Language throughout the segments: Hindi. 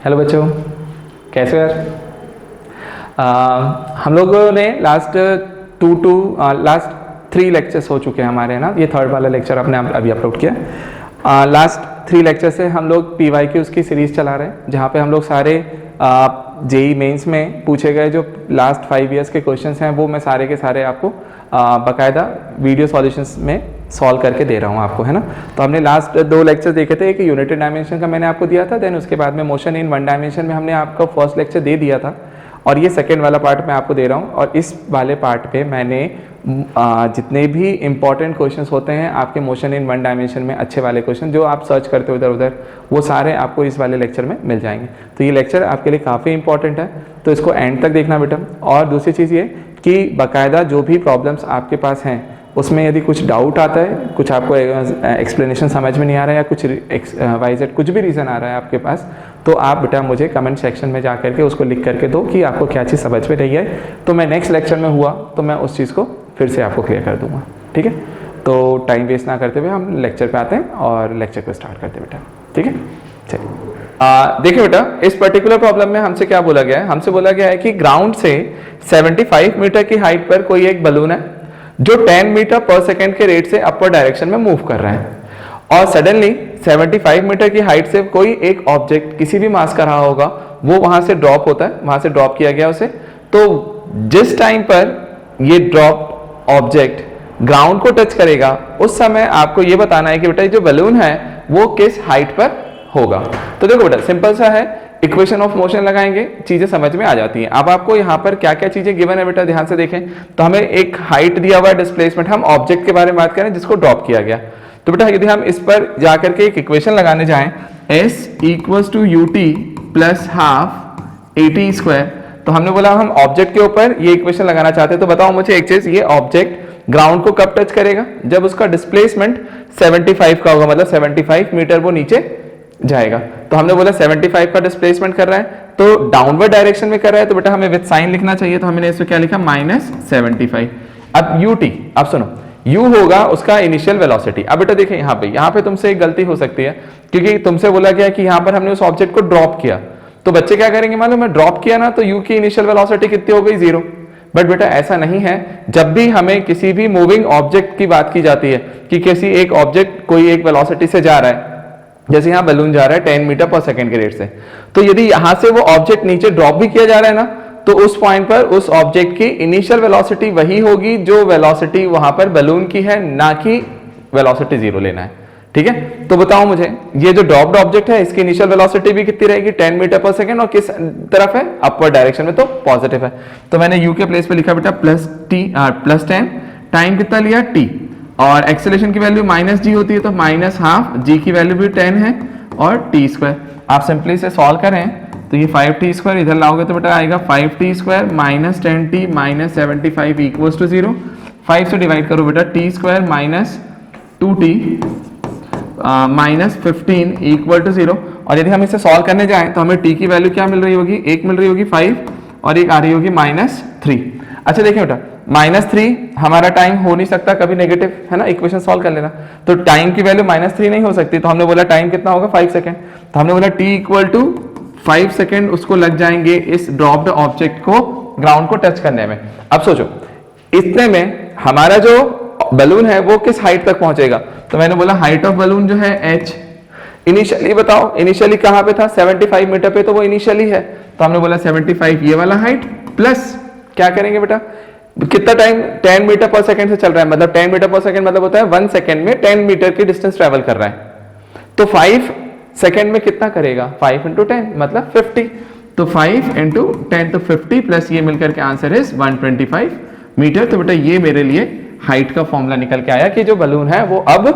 हेलो बच्चों, कैसे हो यार? हम लोगों ने लास्ट 3 लेक्चर्स हो चुके हैं हमारे, है ना। ये थर्ड वाला लेक्चर आपने अभी अपलोड किया। लास्ट 3 लेक्चर से हम लोग PYQs की सीरीज़ चला रहे हैं, जहाँ पे हम लोग सारे JEE मेंस में पूछे गए जो लास्ट 5 ईयर्स के क्वेश्चंस हैं वो मैं सारे के सारे आपको बाकायदा वीडियो सॉल्यूशंस में सॉल्व करके दे रहा हूँ आपको, है ना। तो हमने लास्ट 2 लेक्चर देखे थे, एक यूनिटेड डायमेंशन का मैंने आपको दिया था, देन उसके बाद में मोशन इन 1 डायमेंशन में हमने आपको फर्स्ट लेक्चर दे दिया था, और ये सेकेंड वाला पार्ट मैं आपको दे रहा हूँ। और इस वाले पार्ट पे मैंने जितने भी इंपॉर्टेंट क्वेश्चंस होते हैं आपके मोशन इन 1 डायमेंशन में, अच्छे वाले क्वेश्चन जो आप सर्च करते हो इधर उधर, वो सारे आपको इस वाले लेक्चर में मिल जाएंगे। तो ये लेक्चर आपके लिए काफ़ी इंपॉर्टेंट है, तो इसको एंड तक देखना बेटा। और दूसरी चीज़ ये कि बाकायदा जो भी प्रॉब्लम्स आपके पास हैं उसमें यदि कुछ डाउट आता है, कुछ आपको एक्सप्लेनेशन समझ में नहीं आ रहा है, या कुछ XYZ कुछ भी रीज़न आ रहा है आपके पास, तो आप बेटा मुझे कमेंट सेक्शन में जा करके उसको लिख करके दो कि आपको क्या चीज़ समझ में नहीं है, तो मैं नेक्स्ट लेक्चर में हुआ तो मैं उस चीज़ को फिर से आपको क्लियर कर दूंगा, ठीक है। तो टाइम वेस्ट ना करते हुए हम लेक्चर पे आते हैं और लेक्चर को स्टार्ट करते हैं बेटा, ठीक है। चलिए देखिए बेटा, इस पर्टिकुलर प्रॉब्लम में हमसे क्या बोला गया है, हमसे बोला गया है कि ग्राउंड से 75 मीटर की हाइट पर कोई एक बलून है जो 10 मीटर पर सेकेंड के रेट से अपर डायरेक्शन में मूव कर रहा है, और सडनली 75 मीटर की हाइट से कोई एक ऑब्जेक्ट किसी भी मास का रहा होगा वो वहां से ड्रॉप होता है, वहां से ड्रॉप किया गया उसे। तो जिस टाइम पर ये ड्रॉप ऑब्जेक्ट ग्राउंड को टच करेगा उस समय आपको ये बताना है कि बेटा जो बलून है वो किस हाइट पर होगा। तो देखो बेटा, सिंपल सा है, इक्वेशन ऑफ मोशन लगाएंगे, चीजें समझ में आ जाती हैं। अब आपको यहाँ पर क्या क्या चीजें गिवन है बेटा, ध्यान से देखें। तो हमें एक हाइट दिया हुआ है, डिस्प्लेसमेंट, हम ऑब्जेक्ट के बारे में बात करें जिसको ड्रॉप किया गया। तो बेटा यदि हम इस पर जाकर के एक इक्वेशन लगाने जाएं, S = UT + ½ AT², तो हमने बोला हम ऑब्जेक्ट के ऊपर ये इक्वेशन लगाना चाहते हैं। तो बताओ मुझे एक चीज, ये ऑब्जेक्ट ग्राउंड को कब टच करेगा? जब उसका डिस्प्लेसमेंट 75 का होगा, मतलब 75 मीटर वो नीचे जाएगा। तो हमने बोला 75 का डिस्प्लेसमेंट कर रहा है, तो डाउनवर्ड डायरेक्शन में कर रहा है, तो बेटा हमें विद साइन लिखना चाहिए। तो हमने इसमें क्या लिखा, -75। अब UT, अब सुनो, U होगा उसका इनिशियल वेलोसिटी। अब बेटा देखिए यहाँ पे तुमसे एक गलती हो सकती है, क्योंकि तुमसे बोला गया कि यहाँ पर हमने उस ऑब्जेक्ट को ड्रॉप किया, तो बच्चे क्या करेंगे, मालूम है, ड्रॉप किया ना तो U की इनिशियल वेलोसिटी कितनी हो गई, 0। बट बेटा ऐसा नहीं है। जब भी हमें किसी भी मूविंग ऑब्जेक्ट की बात की जाती है कि किसी एक ऑब्जेक्ट कोई एक वेलोसिटी से जा रहा है, जैसे यहाँ बलून जा रहा है 10 मीटर पर सेकेंड के रेट से, तो यदि यहां से वो ऑब्जेक्ट नीचे ड्रॉप भी किया जा रहा है ना, तो उस पॉइंट पर उस ऑब्जेक्ट की इनिशियल वेलोसिटी वही होगी जो वेलोसिटी वहां पर बलून की है, ना कि वेलोसिटी 0 लेना है, ठीक है। तो बताओ मुझे, ये जो ड्रॉप्ड ऑब्जेक्ट है इसकी इनिशियल वेलोसिटी भी कितनी रहेगी, 10 मीटर पर सेकेंड, और किस तरफ है, अपवर्ड डायरेक्शन में, तो पॉजिटिव है। तो मैंने U के प्लेस पे लिखा बेटा +10, टाइम कितना लिया, t, और एक्सेलरेशन की वैल्यू -g होती है, तो -½ g की वैल्यू भी 10 है, और t²। आप सिंपली से सॉल्व करें तो ये 5t² इधर लाओगे तो बेटा आएगा 5t² - 10t - 75 = 0। 5 से डिवाइड करो बेटा, t² - 2t -15 = 0। और यदि हम इसे सॉल्व करने जाएं तो हमें t की वैल्यू क्या मिल रही होगी, एक मिल रही होगी 5, और एक आ रही होगी -3। अच्छा देखिए बेटा, -3 हमारा टाइम हो नहीं सकता कभी नेगेटिव, है ना, इक्वेशन सॉल्व कर लेना। तो टाइम की वैल्यू -3 नहीं हो सकती, तो हमने बोला टाइम कितना होगा, 5 सेकेंड। तो हमने बोला t = 5 सेकेंड उसको लग जाएंगे इस ड्रॉप्ड ऑब्जेक्ट को ग्राउंड को टच करने में। अब सोचो, इतने में हमारा जो बलून है वो किस हाइट तक पहुंचेगा? तो मैंने बोला हाइट ऑफ बलून जो है h, इनिशियली बताओ, इनिशियली कहां पे था, 75 मीटर पे, तो वो इनिशियली है। तो हमने बोला 75 ये वाला हाइट प्लस क्या करेंगे बेटा, कितना टाइम, 10 मीटर पर सेकेंड से चल रहा है, मतलब 10 मीटर पर सेकेंड मतलब होता है 1 सेकेंड में 10 मीटर की डिस्टेंस ट्रेवल कर रहा है। तो 5 सेकेंड में कितना करेगा, 5 × 10 मतलब 50। तो 5 × 10 तो 50, प्लस ये मिलकर के आंसर इज 125 मीटर। तो बेटा ये मेरे लिए हाइट का फॉर्मूला निकल के आया कि जो बलून है वो अब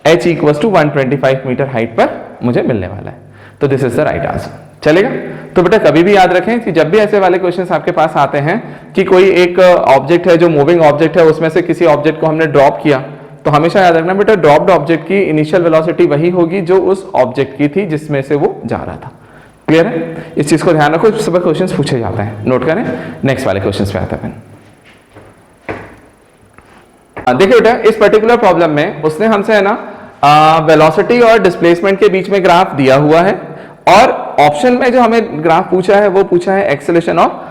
h = 125 मीटर हाइट पर मुझे मिलने वाला है। तो this is the right answer, चलेगा। तो बेटा कभी भी याद रखें कि जब भी ऐसे वाले क्वेश्चंस आपके पास आते हैं कि कोई एक ऑब्जेक्ट है जो मूविंग ऑब्जेक्ट है, उसमें से किसी ऑब्जेक्ट को हमने ड्रॉप किया, तो हमेशा याद रखना बेटा ड्रॉप्ड ऑब्जेक्ट की इनिशियल वेलोसिटी वही होगी जो उस ऑब्जेक्ट की थी जिसमें से वो जा रहा था। क्लियर है? इस चीज को ध्यान रखो, सब क्वेश्चंस पूछे जाते हैं, नोट करें। नेक्स्ट वाले क्वेश्चंस पे आते हैं। देखिए बेटा, इस पर्टिकुलर प्रॉब्लम में उसने हमसे है ना वेलोसिटी और डिस्प्लेसमेंट के बीच में ग्राफ दिया हुआ है, और ऑप्शन में जो हमें ग्राफ पूछा है वो पूछा है एक्सेलरेशन और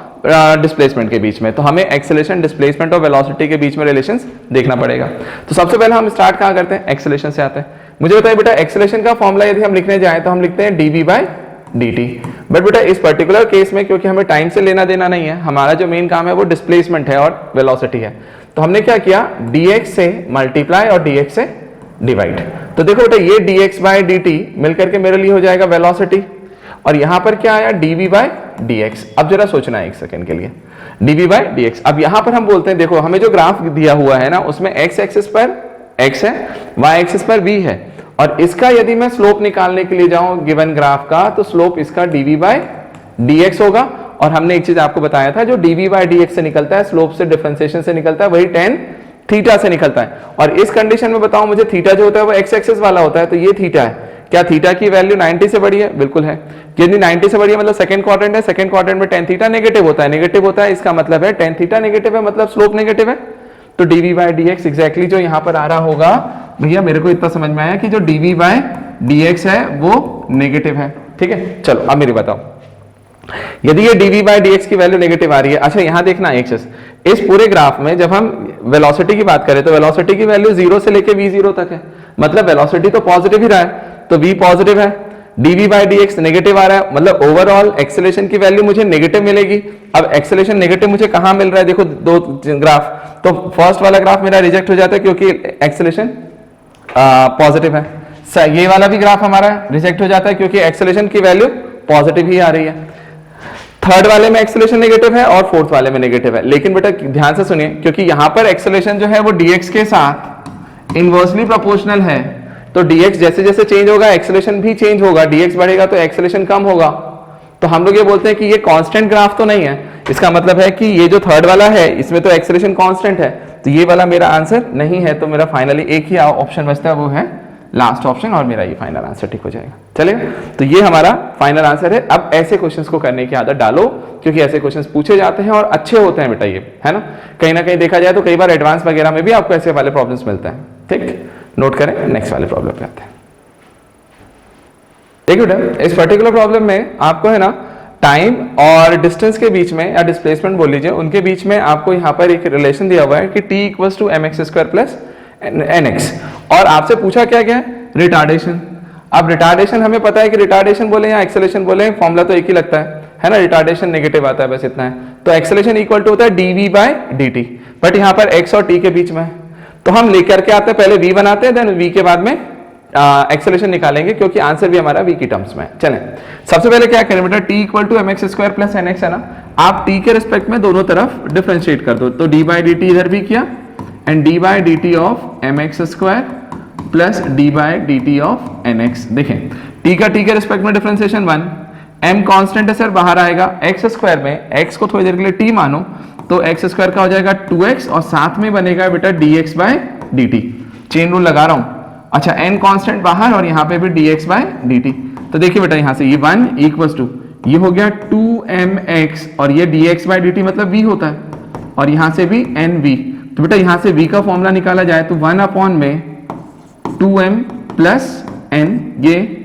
डिस्प्लेसमेंट के बीच में, तो हमें एक्सेलरेशन, डिस्प्लेसमेंट और वेलोसिटी के बीच में रिलेशंस देखना पड़ेगा। तो सबसे पहले हम स्टार्ट कहाँ करते हैं, एक्सेलरेशन से आते हैं। मुझे बताइए बेटा एक्सेलरेशन का फॉर्मूला यदि हम लिखने जाएं तो हम लिखते हैं dv/dt, बट बेटा इस पर्टिकुलर केस में क्योंकि हमें टाइम से लेना देना नहीं है, हमारा जो मेन काम है वो डिस्प्लेसमेंट है और वेलोसिटी है, तो हमने क्या किया, dx से मल्टीप्लाई और dx से डिवाइड। तो देखो बेटा ये dx/dt मिलकर के मेरे लिए हो जाएगा वेलोसिटी, और यहां पर क्या आया dv/dx। अब जरा सोचना है एक सेकंड के लिए, dv/dx। अब यहां पर हम बोलते हैं, देखो हमें जो ग्राफ दिया हुआ है ना उसमें x एक्सिस पर x है, y एक्सिस पर v है, और इसका यदि मैं स्लोप निकालने के लिए जाऊं गिवन ग्राफ का, तो स्लोप इसका dv/dx होगा। और हमने एक चीज आपको बताया था, जो dv/dx से निकलता है स्लोप से डिफरेंशिएशन से निकलता है, वही tan थीटा से निकलता है। और इस कंडीशन में बताओ मुझे, थीटा जो होता है वो x एक्सिस वाला होता है, तो ये थीटा है, क्या थीटा की वैल्यू 90 से बड़ी है? बिल्कुल है। यदि 90 से बड़ी है मतलब सेकंड क्वाड्रेंट है, सेकंड क्वाड्रेंट में tan थीटा नेगेटिव होता है, नेगेटिव होता है, इसका मतलब है tan थीटा नेगेटिव है, मतलब स्लोप नेगेटिव है। तो dv/dx एग्जैक्टली जो यहां पर आ रहा होगा, भैया मेरे को इतना समझ में आया कि जो dv/dx है वो नेगेटिव है। ठीक है, चलो अब मेरी बताओ, यदि ये dv/dx की वैल्यू नेगेटिव आ रही है, अच्छा यहां देखना एक चीज, इस पूरे ग्राफ में जब हम वेलोसिटी की बात करें तो वेलोसिटी की वैल्यू 0 से लेके v0 तक है, मतलब वेलोसिटी तो पॉजिटिव ही रहा है, तो v पॉजिटिव है, dv/dx नेगेटिव आ रहा है, मतलब ओवरऑल एक्सेलरेशन की वैल्यू मुझे नेगेटिव मिलेगी। अब एक्सेलरेशन नेगेटिव मुझे कहां मिल रहा है, देखो दो ग्राफ, तो फर्स्ट वाला ग्राफ मेरा रिजेक्ट हो जाता है क्योंकि एक्सेलरेशन पॉजिटिव है, ये वाला भी ग्राफ हमारा रिजेक्ट हो जाता है क्योंकि एक्सेलरेशन की वैल्यू पॉजिटिव ही आ रही है। थर्ड वाले में एक्सेलरेशन नेगेटिव है और फोर्थ वाले में नेगेटिव है। लेकिन बेटा ध्यान से सुनिए, क्योंकि यहां पर एक्सेलरेशन जो है वो dx के साथ इनवर्सली प्रोपोर्शनल है, तो dx जैसे जैसे चेंज होगा एक्सेलरेशन भी चेंज होगा, dx बढ़ेगा तो एक्सेलरेशन कम होगा। तो हम लोग ये बोलते हैं कि ये कांस्टेंट ग्राफ तो नहीं है, इसका मतलब है कि ये जो थर्ड वाला है इसमें तो एक्सेलरेशन कांस्टेंट है, तो ये वाला मेरा आंसर नहीं है। तो मेरा फाइनली एक ही ऑप्शन बचता है, वो है लास्ट ऑप्शन, और मेरा ये फाइनल आंसर ठीक हो जाएगा। चलेगा, तो ये हमारा फाइनल आंसर है। अब ऐसे क्वेश्चंस को करने की आदत डालो, क्योंकि ऐसे क्वेश्चंस पूछे जाते हैं और अच्छे होते हैं बेटा, ये है ना कहीं देखा जाए तो कई बार एडवांस वगैरह में भी आपको ऐसे वाले प्रॉब्लम्स मिलते हैं। ठीक, नोट करें, नेक्स्ट वाले प्रॉब्लम पे आते हैं। देखिए बेटा, इस पर्टिकुलर प्रॉब्लम में आपको है ना टाइम और डिस्टेंस के बीच में, या डिस्प्लेसमेंट बोल लीजिए, उनके बीच में आपको यहाँ पर एक रिलेशन दिया हुआ है कि t = mx² + nx, और आपसे पूछा क्या क्या है, रिटार्डेशन। अब रिटार्डेशन हमें पता है कि रिटार्डेशन बोले या एक्सेलरेशन बोले, फॉर्मूला तो एक ही लगता है ना, रिटार्डेशन नेगेटिव आता है, बस इतना है। तो एक्सेलरेशन इक्वल टू होता है dv/dt, बट यहाँ पर x और t के बीच में है, तो हम लेकर के आते हैं, पहले v बनाते हैं, देन v के बाद में एक्सेलरेशन निकालेंगे, क्योंकि आंसर भी हमारा v की टर्म्स में है। चलें, सबसे पहले क्या करें बेटा, t = mx² + nx है ना, आप t के रिस्पेक्ट में दोनों तरफ डिफरेंशिएट कर दो, तो d/dt इधर भी किया, and d/dt of mx² plus d/dt of nx। देखें, t का t के रिस्पेक्ट में डिफरेंशिएशन 1, m कांस्टेंट है सर, बाहर आएगा, x² में x को थोड़ी देर के लिए t मानो, तो x² का हो जाएगा 2x, और साथ में बनेगा बेटा dx/dt, चेन रूल लगा रहा हूं। अच्छा, n कांस्टेंट बाहर और यहाँ पे भी dx/dt, तो देखिए बेटा यहाँ से ये 1 = ये हो गया 2mx, और ये dx/dt मतलब v होता है, और यहाँ से भी nv, तो बेटा यहाँ से v का फॉर्मूला निकाला जाए तो 1/2m + n, ये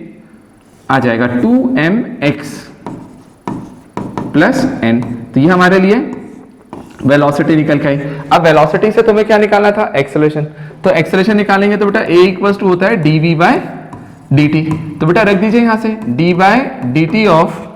आ जाएगा 2mx + n, तो ये हमारे लिए वेलोसिटी निकल के आई। अब वेलोसिटी से तुम्हें क्या निकालना था, एक्सेलरेशन, तो एक्सेलरेशन निकालेंगे तो बेटा a = होता है dv/dt, तो बेटा रख दीजिए यहां से d/dt ऑफ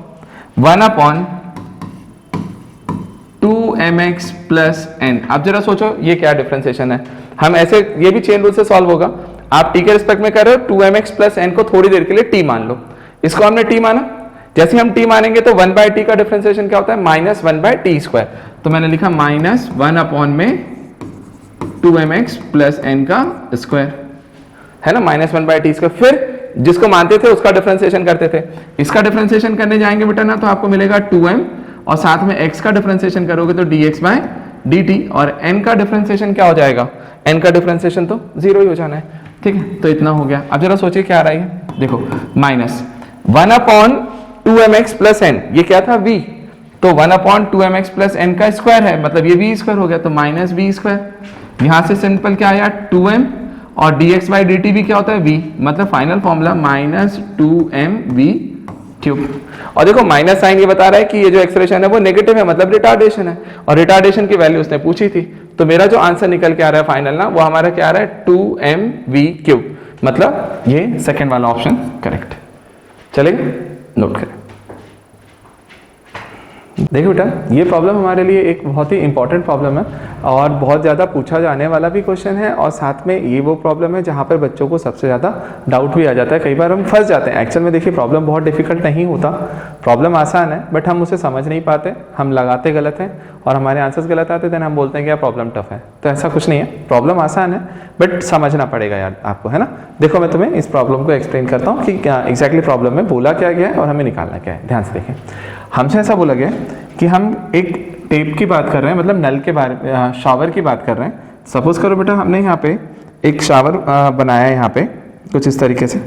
1/2mx + n। अब जरा सोचो ये क्या डिफरेंशिएशन है, हम ऐसे, ये भी चेन रूल से सॉल्व होगा। आप t के रिस्पेक्ट में कर रहे हो, 2mx + n को थोड़ी देर के लिए t मान लो, इसको हमने t माना, जैसे हम t मानेंगे तो 1/t का डिफरेंशिएशन क्या होता है, -1/t², तो मैंने लिखा -1/2mx + n का स्क्वायर, है ना, -1/t²। फिर जिसको मानते थे उसका डिफरेंशिएशन करते थे, इसका डिफरेंशिएशन करने जाएंगे बेटा ना, तो आपको मिलेगा 2m, और साथ में x का डिफरेंशिएशन करोगे तो dx/dt, और n का डिफरेंशिएशन क्या हो जाएगा, n का डिफरेंशिएशन तो 0 ही हो जाना है। ठीक है, तो इतना हो गया। अब जरा सोचिए क्या आ रहा है, देखो -1/2mx + n, ये क्या था v, तो 1/2mx + n का स्क्वायर है, मतलब ये v² हो गया, तो -v²। यहां से सिंपल क्या आया, 2m, और dx/dt भी क्या होता है v, मतलब फाइनल फॉर्मूला -2mv क्यूब। और देखो माइनस साइन ये बता रहा है कि ये जो एक्सेलरेशन है वो नेगेटिव है, मतलब रिटार्डेशन है, और रिटार्डेशन की वैल्यू उसने पूछी थी। तो मेरा जो आंसर निकल के आ रहा है फाइनल ना, वो हमारा क्या आ रहा है 2mv³, मतलब ये सेकंड वाला ऑप्शन करेक्ट। चलेगा, नोट करें। देखो बेटा, ये प्रॉब्लम हमारे लिए एक बहुत ही इंपॉर्टेंट प्रॉब्लम है और बहुत ज़्यादा पूछा जाने वाला भी क्वेश्चन है, और साथ में ये वो प्रॉब्लम है जहाँ पर बच्चों को सबसे ज़्यादा डाउट भी आ जाता है, कई बार हम फंस जाते हैं। एक्चुअल में देखिए प्रॉब्लम बहुत डिफिकल्ट नहीं होता, प्रॉब्लम आसान है, बट हम उसे समझ नहीं पाते, हम लगाते गलत हैं और हमारे आंसर्स गलत आते हैं, देन हम बोलते हैं कि यार प्रॉब्लम टफ है। तो ऐसा कुछ नहीं है, प्रॉब्लम आसान है, बट समझना पड़ेगा यार आपको, है ना। देखो मैं तुम्हें इस प्रॉब्लम को एक्सप्लेन करता हूँ कि क्या एग्जैक्टली प्रॉब्लम में बोला क्या गया है और हमें निकालना क्या है। ध्यान से देखें, हमसे ऐसा बोला गया कि हम एक टेप की बात कर रहे हैं, मतलब नल के बारे, शावर की बात कर रहे हैं। सपोज करो बेटा हमने यहाँ पे एक शावर बनाया है, यहाँ पे कुछ इस तरीके से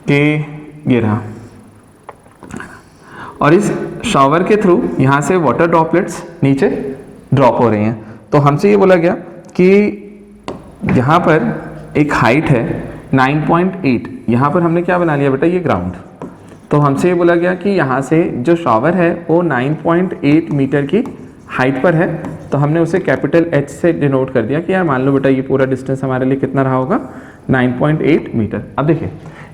कि ये रहा, और इस शावर के थ्रू यहाँ से वाटर ड्रॉपलेट्स नीचे ड्रॉप हो रही हैं। तो हमसे ये बोला गया कि यहाँ पर एक हाइट है 9.8, यहाँ पर हमने क्या बना लिया बेटा, ये ग्राउंड। तो हमसे ये बोला गया कि यहाँ से जो शावर है वो 9.8 मीटर की हाइट पर है, तो हमने उसे कैपिटल H से डिनोट कर दिया कि यार मान लो बेटा ये पूरा डिस्टेंस हमारे लिए कितना रहा होगा, 9.8 मीटर। अब देखिए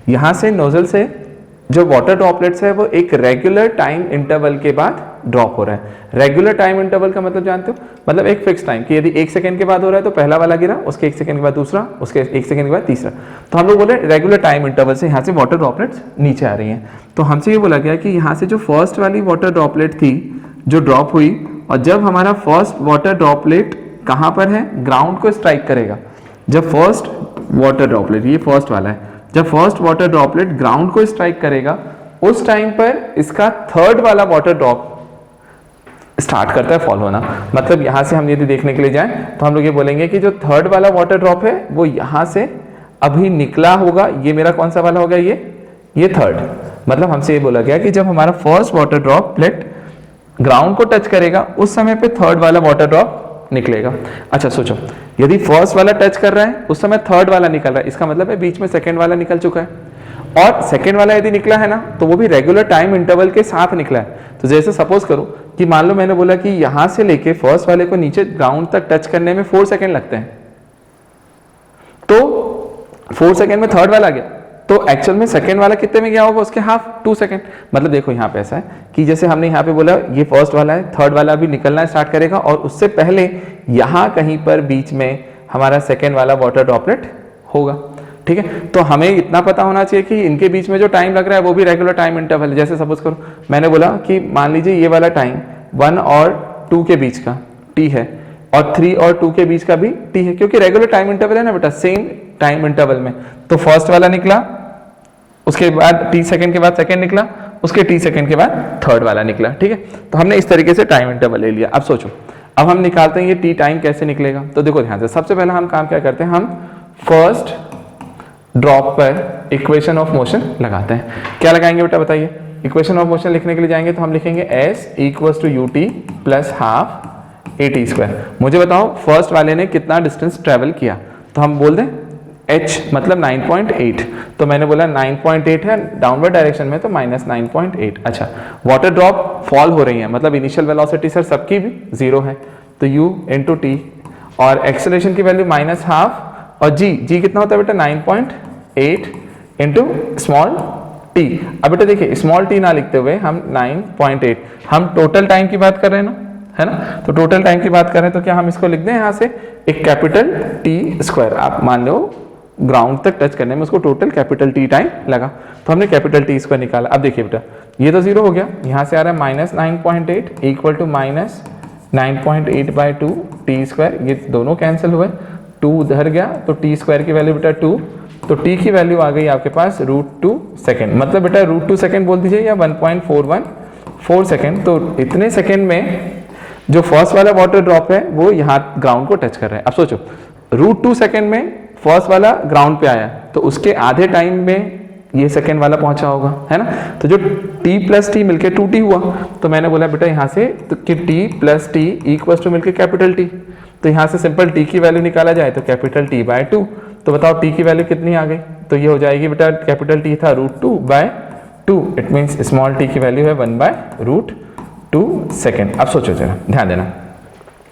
यहाँ से नोजल से जो वाटर ड्रॉपलेट्स है वो एक रेगुलर टाइम इंटरवल के बाद ड्रॉप हो रहा है। रेगुलर टाइम इंटरवल का मतलब जानते हो, मतलब एक फिक्स टाइम कि यदि 1 सेकंड के बाद हो रहा है तो पहला वाला गिरा, उसके 1 सेकंड के बाद दूसरा, उसके 1 सेकंड के बाद तीसरा। तो हम लोग बोले रेगुलर टाइम इंटरवल से यहाँ से वाटर ड्रॉपलेट्स नीचे आ रही हैं। तो हमसे ये बोला गया कि यहाँ से जो फर्स्ट वाली वाटर ड्रॉपलेट थी जो ड्रॉप हुई, और जब हमारा फर्स्ट वाटर ड्रॉपलेट कहाँ पर है, ग्राउंड को स्ट्राइक करेगा, जब फर्स्ट वाटर ड्रॉपलेट, ये फर्स्ट वाला है, जब फर्स्ट वाटर ड्रॉपलेट ग्राउंड को स्ट्राइक करेगा उस टाइम पर इसका थर्ड वाला वाटर ड्रॉप स्टार्ट करता है फॉल होना। मतलब यहां से हम यदि देखने के लिए जाएं तो हम लोग ये बोलेंगे कि जो थर्ड वाला वाटर ड्रॉप है वो यहां से अभी निकला होगा। ये मेरा कौन सा वाला होगा, ये थर्ड। मतलब हमसे ये बोला गया कि जब हमारा फर्स्ट वाटर ड्रॉपलेट ग्राउंड को टच करेगा उस समय पे थर्ड वाला वाटर ड्रॉप निकलेगा। अच्छा सोचो, यदि फर्स्ट वाला टच कर रहा है उस समय थर्ड वाला निकल रहा है, इसका मतलब है बीच में सेकंड वाला निकल चुका है, और सेकंड वाला यदि निकला है ना तो वो भी रेगुलर टाइम इंटरवल के साथ निकला है। तो जैसे सपोज करो कि मान लो मैंने बोला कि यहां से लेके फर्स्ट वाले को नीचे ग्राउंड तक टच करने में 4 सेकंड लगते हैं, तो 4 सेकंड में थर्ड वाला गया, तो एक्चुअल में सेकंड वाला कितने में गया होगा, उसके हाफ 2 सेकंड। मतलब देखो यहाँ पे ऐसा है कि जैसे हमने यहाँ पे बोला ये फर्स्ट वाला है, थर्ड वाला भी निकलना स्टार्ट करेगा और उससे पहले यहाँ कहीं पर बीच में हमारा सेकंड वाला वाटर ड्रॉपलेट होगा। ठीक है, तो हमें इतना पता होना चाहिए कि इनके बीच में जो टाइम लग रहा है वो भी रेगुलर टाइम इंटरवल है। जैसे सपोज करो मैंने बोला कि मान लीजिए ये वाला टाइम 1 और 2 के बीच का t है, और 3 और 2 के बीच का भी t है, क्योंकि रेगुलर टाइम इंटरवल है ना बेटा, सेम टाइम इंटरवल में। तो फर्स्ट वाला निकला, उसके बाद t सेकंड के बाद सेकंड निकला, उसके t सेकंड के बाद थर्ड वाला निकला। ठीक है, तो हमने इस तरीके से टाइम इंटरवल ले लिया। अब सोचो, अब हम निकालते हैं ये t टाइम कैसे निकलेगा। तो देखो ध्यान से, सबसे पहले हम काम क्या करते हैं, हम फर्स्ट ड्रॉप पर इक्वेशन ऑफ मोशन लगाते हैं। क्या लगाएंगे बेटा बताइए, इक्वेशन ऑफ मोशन लिखने के लिए जाएंगे तो हम लिखेंगे s equals to ut plus half at²। मुझे बताओ फर्स्ट वाले ने कितना डिस्टेंस ट्रेवल किया, तो हम बोल दें h मतलब 9.8, तो मैंने बोला 9.8 है डाउनवर्ड डायरेक्शन में, तो -9.8। अच्छा, वाटर ड्रॉप फॉल हो रही है, मतलब इनिशियल वेलोसिटी सर सबकी भी 0 है, तो u इंटू टी, और एक्सेलरेशन की वैल्यू -12, और g कितना होता है बेटा 9.8 इंटू स्मॉल t। अब बेटा देखिए स्मॉल t ना लिखते हुए हम 9.8, हम टोटल टाइम की बात कर रहे हैं ना, है ना, तो टोटल टाइम की बात कर रहे हैं तो क्या हम इसको लिख दें यहाँ से एक कैपिटल T²। आप मान लो ग्राउंड तक टच करने में उसको टोटल कैपिटल T टाइम लगा, तो हमने कैपिटल T² निकाला। अब देखिए बेटा ये तो 0 हो गया, यहाँ से आ रहा है -9.8 इक्वल टू -9.8/2 t², ये दोनों कैंसिल हुए, 2 उधर गया तो t² की वैल्यू बेटा 2, तो t की वैल्यू आ गई आपके पास √2 सेकेंड, मतलब बेटा √2 सेकेंड बोल दीजिए या 1.414 सेकेंड। तो इतने सेकेंड में जो फर्स्ट वाला वाटर ड्रॉप है वो यहाँ ग्राउंड को टच कर रहा है। अब सोचो √2 सेकेंड में फर्स्ट वाला ग्राउंड पे आया, तो उसके आधे टाइम में ये सेकेंड वाला पहुंचा होगा, है ना, तो जो t प्लस टी मिलके 2t हुआ, तो मैंने बोला बेटा यहाँ से तो कि t plus T equal to मिलके कैपिटल T, तो यहाँ से सिंपल t की वैल्यू निकाला जाए तो कैपिटल T/2। तो बताओ t की वैल्यू कितनी आ गई, तो ये हो जाएगी बेटा कैपिटल T था √2/2, 2, इट मीन्स स्मॉल टी की वैल्यू है 1/√2 सेकेंड। अब सोचो जरा, ध्यान देना,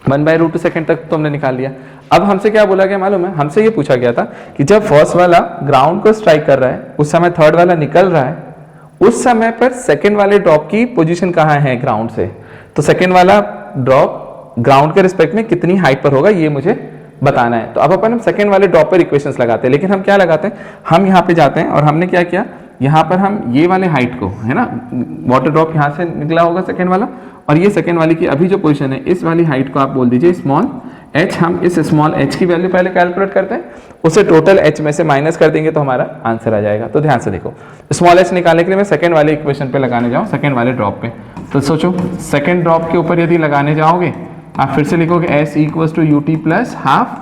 1/√2 सेकेंड तक तो हमने निकाल लिया। अब हमसे क्या बोला गया मालूम है, हमसे ये पूछा गया था कि जब फर्स्ट वाला ग्राउंड को स्ट्राइक कर रहा है उस समय थर्ड वाला निकल रहा है, उस समय पर सेकेंड वाले ड्रॉप की पोजीशन कहाँ है ग्राउंड से, तो सेकेंड वाला ड्रॉप ग्राउंड के रिस्पेक्ट में कितनी हाइट पर होगा ये मुझे बताना है। तो अब अपन सेकेंड वाले ड्रॉप पर इक्वेशंस लगाते हैं, लेकिन हम क्या लगाते हैं, हम यहाँ पे जाते हैं और हमने क्या किया, यहाँ पर हम ये वाले हाइट को, है ना, वाटर ड्रॉप यहाँ से निकला होगा सेकेंड वाला, और ये सेकेंड वाली की अभी जो पोजीशन है इस वाली हाइट को आप बोल दीजिए स्मॉल h। हम इस स्मॉल h की वैल्यू पहले कैलकुलेट करते हैं, उसे टोटल h में से माइनस कर देंगे तो हमारा आंसर आ जाएगा। तो ध्यान से देखो, स्मॉल h निकालने के लिए मैं सेकेंड वाले इक्वेशन पे लगाने जाऊँ, सेकेंड वाले ड्रॉप पे, तो सोचो सेकेंड ड्रॉप के ऊपर यदि लगाने जाओगे आप फिर से लिखोगे s equals to ut plus half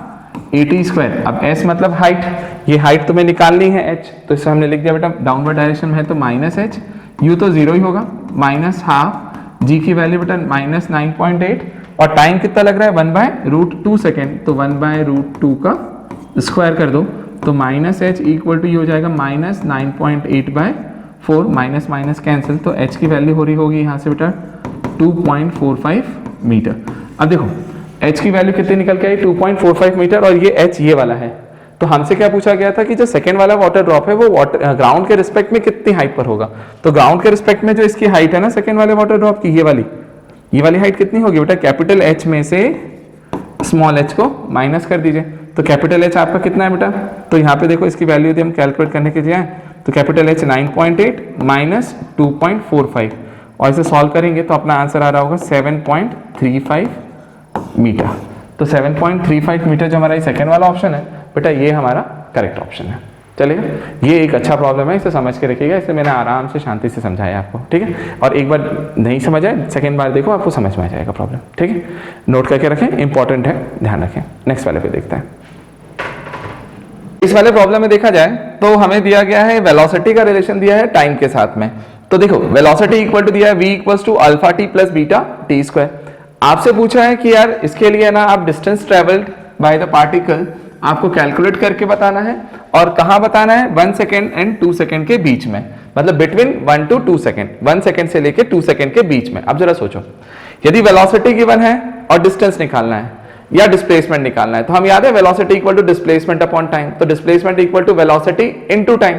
at square. अब s मतलब हाइट, ये हाइट तुम्हें निकालनी है h, तो इसे हमने लिख दिया बेटा डाउनवर्ड डायरेक्शन में है तो माइनस h, u तो जीरो ही होगा, माइनस हाफ g की वैल्यू बेटा माइनस 9.8, और टाइम कितना लग रहा है 1/√2 सेकेंड, तो 1/√2 का स्क्वायर कर दो तो माइनस h इक्वल टू ये हो जाएगा माइनस 9.8/4, माइनस माइनस कैंसिल, तो h की वैल्यू हो रही होगी यहाँ से बेटा 2.45 मीटर। अब देखो h की वैल्यू कितनी निकल के आई 2.45 मीटर, और ये h ये वाला है, तो हमसे क्या पूछा गया था कि जो सेकेंड वाला वाटर ड्रॉप है वो वाटर ग्राउंड के रिस्पेक्ट में कितनी हाइट पर होगा, तो ग्राउंड के रिस्पेक्ट में जो इसकी हाइट है ना सेकेंड वाले वाटर ड्रॉप की, ये वाली हाइट कितनी होगी बेटा, कैपिटल H में से स्मॉल h को माइनस कर दीजिए, तो कैपिटल H आपका कितना है बेटा, तो यहाँ पे देखो इसकी वैल्यू यदि हम कैलकुलेट करने के जाए तो कैपिटल H 9.8 माइनस 2.45, और इसे सॉल्व करेंगे तो अपना आंसर आ रहा होगा 7.35 मीटर। तो 7.35 मीटर जो हमारा सेकेंड वाला ऑप्शन है बेटा ये हमारा करेक्ट ऑप्शन है। चलिए, ये एक अच्छा प्रॉब्लम है, इसे समझ के रखिएगा, इसे मैंने आराम से शांति से समझाया आपको, ठीक है, और एक बार नहीं समझ आए सेकेंड बार देखो आपको समझ में आ जाएगा प्रॉब्लम, ठीक है, नोट करके रखें, इंपॉर्टेंट है, ध्यान रखें। नेक्स्ट वाले पे देखते हैं। इस वाले प्रॉब्लम में देखा जाए तो हमें दिया गया है वेलोसिटी का रिलेशन दिया है टाइम के साथ में, तो देखो वेलोसिटी इक्वल टू दिया है v equals to alpha T plus beta T square. आपसे पूछा है कि यार इसके लिए ना आप distance travelled by the particle आपको कैलकुलेट करके बताना है, और कहां बताना है 1 सेकेंड एंड 2 सेकेंड के बीच में, मतलब बिटवीन 1 to 2 सेकेंड, 1 सेकेंड से लेके 2 सेकेंड के बीच में। अब जरा सोचो, यदि वेलोसिटी गिवन है और डिस्टेंस निकालना है या डिस्प्लेसमेंट निकालना है, तो हम याद है velocity equal to displacement upon time, तो displacement equal to velocity into time.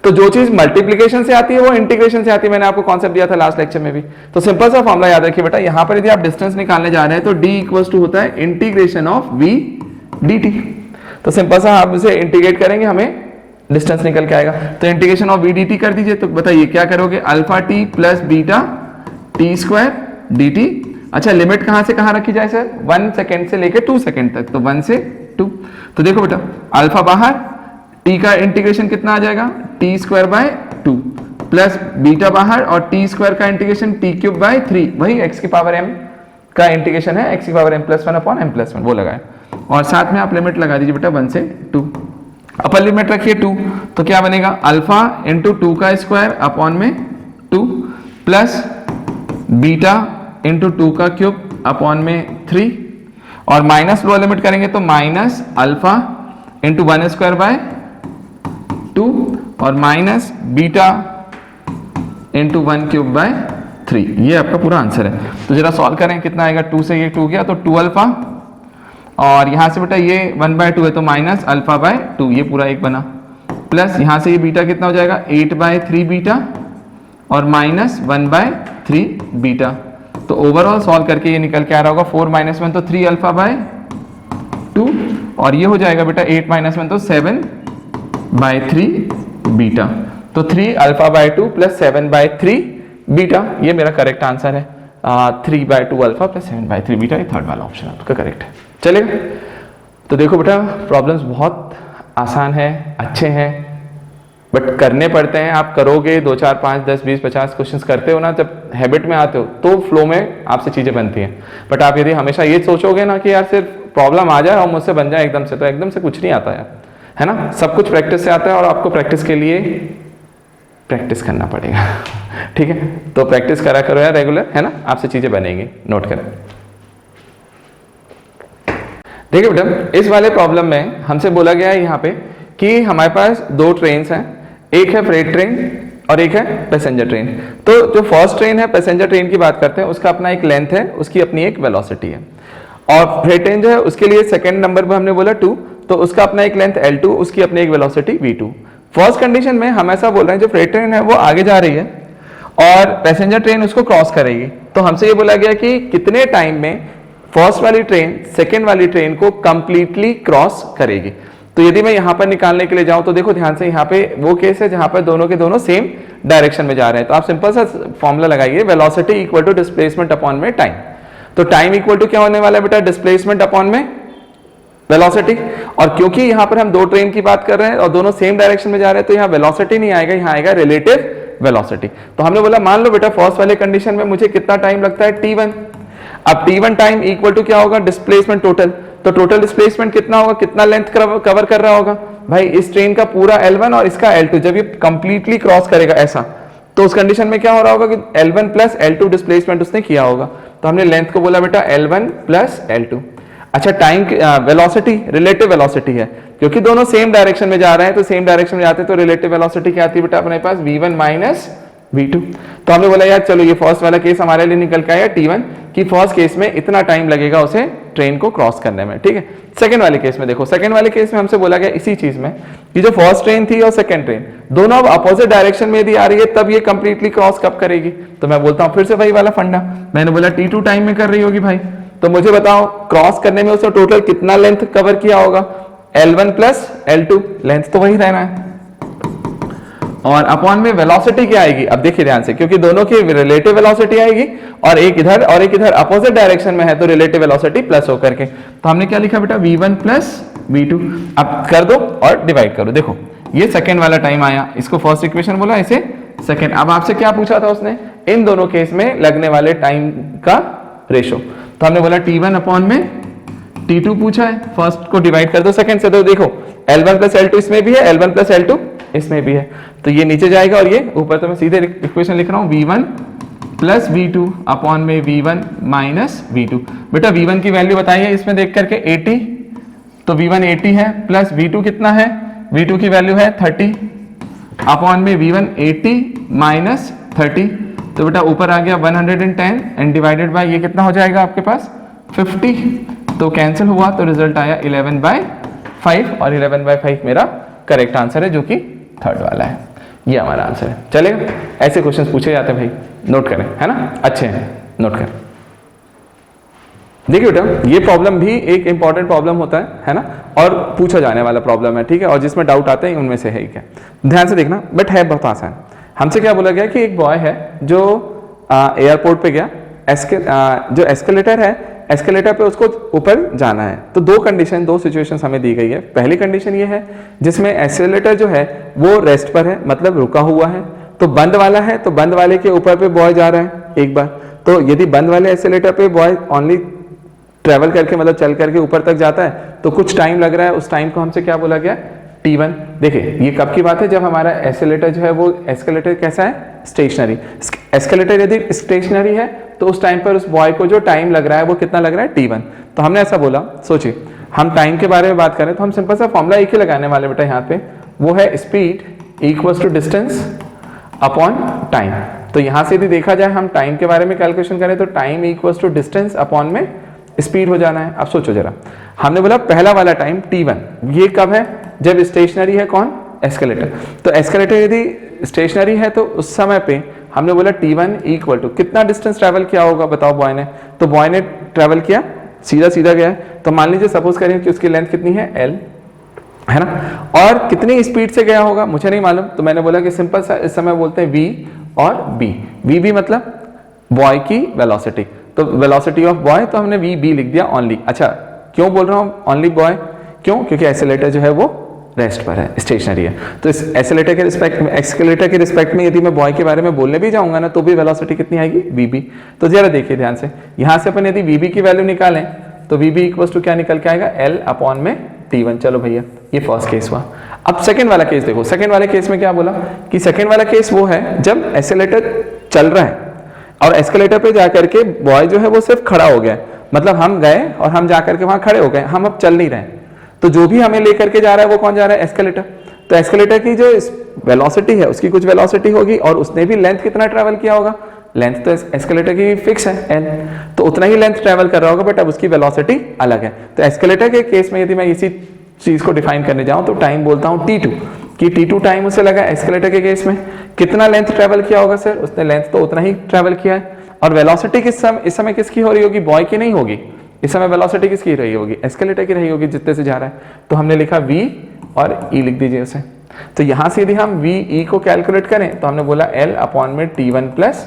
तो जो चीज मल्टीप्लिकेशन से आती है वो इंटीग्रेशन से आती है, मैंने आपको कॉन्सेप्ट दिया था लास्ट लेक्चर में भी। तो सिंपल सा फॉर्मूला याद रखिए बेटा, यहां पर यदि आप डिस्टेंस निकालने जा रहे हैं तो d इक्वल्स टू होता है इंटीग्रेशन ऑफ v dt। तो सिंपल सा आप इसे इंटीग्रेट करेंगे हमें डिस्टेंस निकल के आएगा, तो इंटीग्रेशन ऑफ v dt कर दीजिए, तो बताइए क्या करोगे, alpha t plus beta T square dt। अच्छा, लिमिट कहां से कहां रखी जाए सर, 1 सेकेंड से लेके 2 सेकेंड तक, तो 1 से 2। तो देखो बेटा अल्फा बाहर, t का इंटीग्रेशन कितना आ जाएगा T square by 2 plus beta बाहर, और टी स्क्वायर का इंटीग्रेशन टी क्यूब बाय 3, वही x की पावर m का इंटीग्रेशन है, x की पावर m+1 अपॉन m+1 वो लगाए, और साथ में आप लिमिट लगा दीजिए बेटा 1 से 2। अपर लिमिट रखिए 2, तो क्या बनेगा अल्फा इंटू 2 का स्क्वायर अपॉन में 2 प्लस बीटा इंटू 2 का क्यूब अपॉन में 3, और माइनस लोअर लिमिट करेंगे तो minus alpha into 1 square by 2 और minus beta into 1 cube by 3। ये आपका पूरा आंसर है। तो जरा सॉल्व करें, कितना आएगा, 2 से ये 2 गया तो 2 अल्फा, और यहां से बेटा ये 1/2 है तो माइनस अल्फा बाय 2, ये पूरा एक बना, प्लस यहां से ये बीटा कितना हो जाएगा 8/3 बीटा, और माइनस 1/3 बीटा। तो ओवरऑल सॉल्व करके ये निकल के आ रहा होगा 4 - 1 तो 3 अल्फा बाय 2, और ये हो जाएगा बेटा 8 - 1 तो 7/3 बीटा। तो 3 अल्फा बाय 2 प्लस 7/3 बीटा, ये मेरा करेक्ट आंसर है। 3/2 अल्फा प्लस 7/3 बीटा, ये थर्ड वाला ऑप्शन आपका करेक्ट है। चलेगा, तो देखो बेटा प्रॉब्लम्स बहुत आसान है, अच्छे हैं, बट करने पड़ते हैं। आप करोगे 2 4 5 10 20 50 क्वेश्चंस करते हो ना, जब हैबिट में आते हो तो फ्लो में आपसे चीजें बनती हैं। बट आप यदि हमेशा ये सोचोगे ना कि यार सिर्फ प्रॉब्लम आ जाए और मुझसे बन जाए एकदम से, तो एकदम से कुछ नहीं आता यार, है ना, सब कुछ प्रैक्टिस से आता है, और आपको प्रैक्टिस के लिए प्रैक्टिस करना पड़ेगा। ठीक है, तो प्रैक्टिस करा करो यार रेगुलर, है ना, आपसे चीजें बनेंगी, नोट करें। देखिए बेटा इस वाले प्रॉब्लम में हमसे बोला गया है यहाँ पे कि हमारे पास 2 ट्रेन्स हैं, एक है फ्रेट ट्रेन और एक है पैसेंजर ट्रेन। तो जो फर्स्ट ट्रेन है पैसेंजर ट्रेन की बात करते हैं, उसका अपना एक लेंथ है, उसकी अपनी एक वेलोसिटी है। और फ्रेट ट्रेन जो है उसके लिए सेकंड नंबर पे हमने बोला 2, तो उसका अपना एक लेंथ L2, उसकी अपनी एक वेलोसिटी V2। फर्स्ट कंडीशन में हम ऐसा बोल रहे हैं जो फ्रेट ट्रेन है वो आगे जा रही है और पैसेंजर ट्रेन उसको क्रॉस करेगी। तो हमसे ये बोला गया कि कितने टाइम में फर्स्ट वाली ट्रेन सेकेंड वाली ट्रेन को कंप्लीटली क्रॉस करेगी। तो यदि मैं यहां पर निकालने के लिए जाऊं तो देखो ध्यान से, यहां पे वो केस है जहां पर दोनों के दोनों सेम डायरेक्शन में जा रहे हैं। तो आप सिंपल सा फॉर्मूला लगाइए, velocity equal to displacement upon में टाइम। तो टाइम इक्वल टू क्या होने वाला है बेटा, डिस्प्लेसमेंट अपॉन में वेलोसिटी। और क्योंकि यहां पर हम दो ट्रेन की बात कर रहे हैं और दोनों सेम डायरेक्शन में जा रहे हैं, तो यहाँ वेलोसिटी नहीं आएगा, यहाँ आएगा रिलेटिव वेलोसिटी। तो हमने बोला मान लो बेटा फर्स्ट वाले कंडीशन में मुझे कितना टाइम लगता है T1। अब T1 टाइम इक्वल टू क्या होगा, डिस्प्लेसमेंट टोटल। तो टोटल डिस्प्लेसमेंट कितना होगा, कितना लेंथ कवर कर रहा होगा भाई, इस ट्रेन का पूरा L1 और इसका L2। जब ये कंप्लीटली क्रॉस करेगा ऐसा, तो उस कंडीशन में क्या हो रहा होगा कि L1 प्लस L2 डिस्प्लेसमेंट उसने किया होगा। तो हमने लेंथ को बोला बेटा L1 प्लस L2। अच्छा टाइम वेलोसिटी रिलेटिव वेलोसिटी है, क्योंकि दोनों सेम डायरेक्शन में जा रहे हैं, तो सेम डायरेक्शन में जाते हैं, तो रिलेटिव वेलोसिटी क्या आती है बेटा अपने पास, V1 माइनस V2। तो हमने बोला यार चलो ये फर्स्ट वाला केस हमारे लिए निकल के आया T1 कि फर्स्ट केस में इतना टाइम लगेगा उसे ट्रेन को क्रॉस करने में, ठीक है। सेकंड वाले केस में देखो, सेकंड वाले केस में हमसे बोला गया इसी चीज में कि जो फर्स्ट ट्रेन थी और सेकंड ट्रेन दोनों अब अपोजिट डायरेक्शन में यदि आ रही है, तब ये कंप्लीटली क्रॉस कब करेगी। तो मैं बोलता हूं फिर से वही वाला फंडा, मैंने बोला T2 टाइम में कर रही होगी भाई। तो मुझे बताओ क्रॉस करने में उसने टोटल कितना लेंथ कवर किया होगा, L1 प्लस L2, लेंथ तो वही रहना है। और अपॉन में वेलोसिटी क्या आएगी, अब देखिए ध्यान से, क्योंकि दोनों की रिलेटिव वेलोसिटी आएगी और एक इधर अपोजिट डायरेक्शन में है, तो रिलेटिव वेलोसिटी प्लस होकर के। तो हमने क्या लिखा बेटा, V1 प्लस V2। अब कर दो और डिवाइड करो। देखो ये सेकंड वाला टाइम आया, इसको फर्स्ट इक्वेशन बोला, इसे सेकंड। अब आपसे क्या पूछा था उसने, इन दोनों केस में लगने वाले टाइम का रेशो। तो हमने बोला T1 अपॉन में T2 पूछा है, फर्स्ट को डिवाइड कर दो सेकंड से। तो देखो L1 प्लस L2 इसमें भी है, L1 प्लस L2 इसमें भी है, तो ये नीचे जाएगा और ये ऊपर। तो मैं सीधे इक्वेशन लिख रहा हूं, V1 प्लस V2 अपॉन में V1 माइनस V2। बेटा V1 की वैल्यू बताइए इसमें देख करके 80, तो V1 80 है, प्लस V2 कितना है, V2 की वैल्यू है 30 अपॉन में V1 80 माइनस 30। तो बेटा ऊपर आ गया 110 एंड डिवाइडेड बाय ये कितना हो जाएगा आपके पास 50। तो कैंसिल हुआ, तो रिजल्ट आया 11/5 और 11/5 मेरा करेक्ट आंसर है, जो कि थर्ड वाला है। ये हमारा आंसर है। चलेगा, ऐसे क्वेश्चंस पूछे जाते हैं भाई, नोट करें, है ना, अच्छे हैं, नोट करें। देखिए बेटा ये प्रॉब्लम भी एक इंपॉर्टेंट प्रॉब्लम होता है ना, और पूछा जाने वाला प्रॉब्लम है, ठीक है, और जिसमें डाउट आते हैं उनमें से है ही क्या। ध्यान से देखना, बट है बहुत आसान। हमसे क्या बोला गया कि एक बॉय है जो एयरपोर्ट पे गया, जो एस्केलेटर है, एस्केलेटर पे उसको ऊपर जाना है। तो दो कंडीशन, दो सिचुएशंस हमें दी गई है। पहली कंडीशन ये है जिसमें एस्केलेटर जो है वो रेस्ट पर है, मतलब रुका हुआ है। तो बंद वाला है, तो बंद वाले के ऊपर पे बॉय जा रहा है एक बार। तो यदि बंद वाले एस्केलेटर पे बॉय ओनली ट्रेवल करके, मतलब चल करके ऊपर तक जाता है, तो कुछ टाइम लग रहा है, उस टाइम को हमसे क्या बोला गया, T1। देखिए ये कब की बात है, जब हमारा एस्केलेटर जो है वो एस्केलेटर कैसा है, स्टेशनरी। एस्केलेटर यदि स्टेशनरी है तो उस टाइम पर उस बॉय को जो टाइम लग रहा है वो कितना लग रहा है, T1। तो हमने ऐसा बोला, सोचिए हम टाइम के बारे में बात करें तो हम सिंपल सा फॉर्मूला एक ही लगाने वाले बेटा यहाँ पे, वो है speed equals to distance upon time. तो यहाँ से यदि देखा जाए हम टाइम के बारे में कैलकुलेशन करें तो time equals to distance upon में स्पीड हो जाना है। अब सोचो जरा, हमने बोला पहला वाला टाइम T1, ये कब है, जब स्टेशनरी है कौन, एस्केलेटर। तो एस्केलेटर यदि स्टेशनरी है तो उस समय पे हमने बोला T1 इक्वल टू कितना डिस्टेंस ट्रैवल किया होगा, बताओ बॉय ने। तो बॉय ने ट्रैवल किया, सीधा सीधा गया। तो मान लीजिए सपोज करें कि उसकी लेंथ कितनी है, L, है ना, और कितनी स्पीड से गया होगा मुझे नहीं मालूम। तो मैंने बोला कि सिंपल सा इस समय बोलते हैं V और B। V मतलब बॉय की वेलोसिटी, तो वेलोसिटी ऑफ बॉय, तो हमने VB लिख दिया ओनली। अच्छा क्यों बोल रहा हूँ ओनली बॉय, क्यों, क्योंकि एस्केलेटर जो है वो रेस्ट पर है, स्टेशनरी है। तो इस एस्केलेटर के रिस्पेक्ट में, एक्सकेलेटर के रिस्पेक्ट में यदि मैं बॉय के बारे में बोलने भी जाऊंगा ना, तो भी वेलोसिटी कितनी आएगी, VB। तो जरा देखिए ध्यान से, यहां से अपन यदि VB की वैल्यू निकालें तो VB इक्वल्स टू क्या निकल के आएगा, L अपॉन में T1। चलो भैया ये फर्स्ट केस हुआ। अब सेकंड वाला केस देखो, सेकंड वाले केस में क्या बोला कि सेकंड वाला केस वो है जब एस्केलेटर चल रहा है और एस्केलेटर पे जाकर के बॉय जो है वो सिर्फ खड़ा हो गया, मतलब हम गए और हम जाकर के वहां खड़े हो गए, हम अब चल नहीं रहे। तो जो भी हमें लेकर के जा रहा है वो कौन जा रहा है, एस्केलेटर। तो एस्केलेटर की जो वेलोसिटी है उसकी कुछ वेलोसिटी होगी और उसने भी लेंथ कितना ट्रेवल किया होगा, लेंथ तो एस्केलेटर की फिक्स है एल, तो उतना ही लेंथ ट्रेवल कर रहा होगा, बट अब उसकी वेलोसिटी अलग है। तो एस्केलेटर के केस में यदि मैं इसी चीज को डिफाइन करने जाऊं तो टाइम बोलता हूं t2, कि t2 टाइम उसे लगा। एस्केलेटर के केस में कितना लेंथ ट्रेवल किया होगा सर, उसने लेंथ तो उतना ही ट्रेवल किया है। और वेलोसिटी इस समय किसकी हो रही होगी, बॉय की नहीं होगी, इस समय वेलोसिटी किसकी रही होगी, एस्केलेटर की रही होगी जितने से जा रहा है। तो हमने लिखा v और e लिख दीजिए उसे। तो यहां से यदि हम v e को कैलकुलेट करें तो हमने बोला l अपॉन में t1 प्लस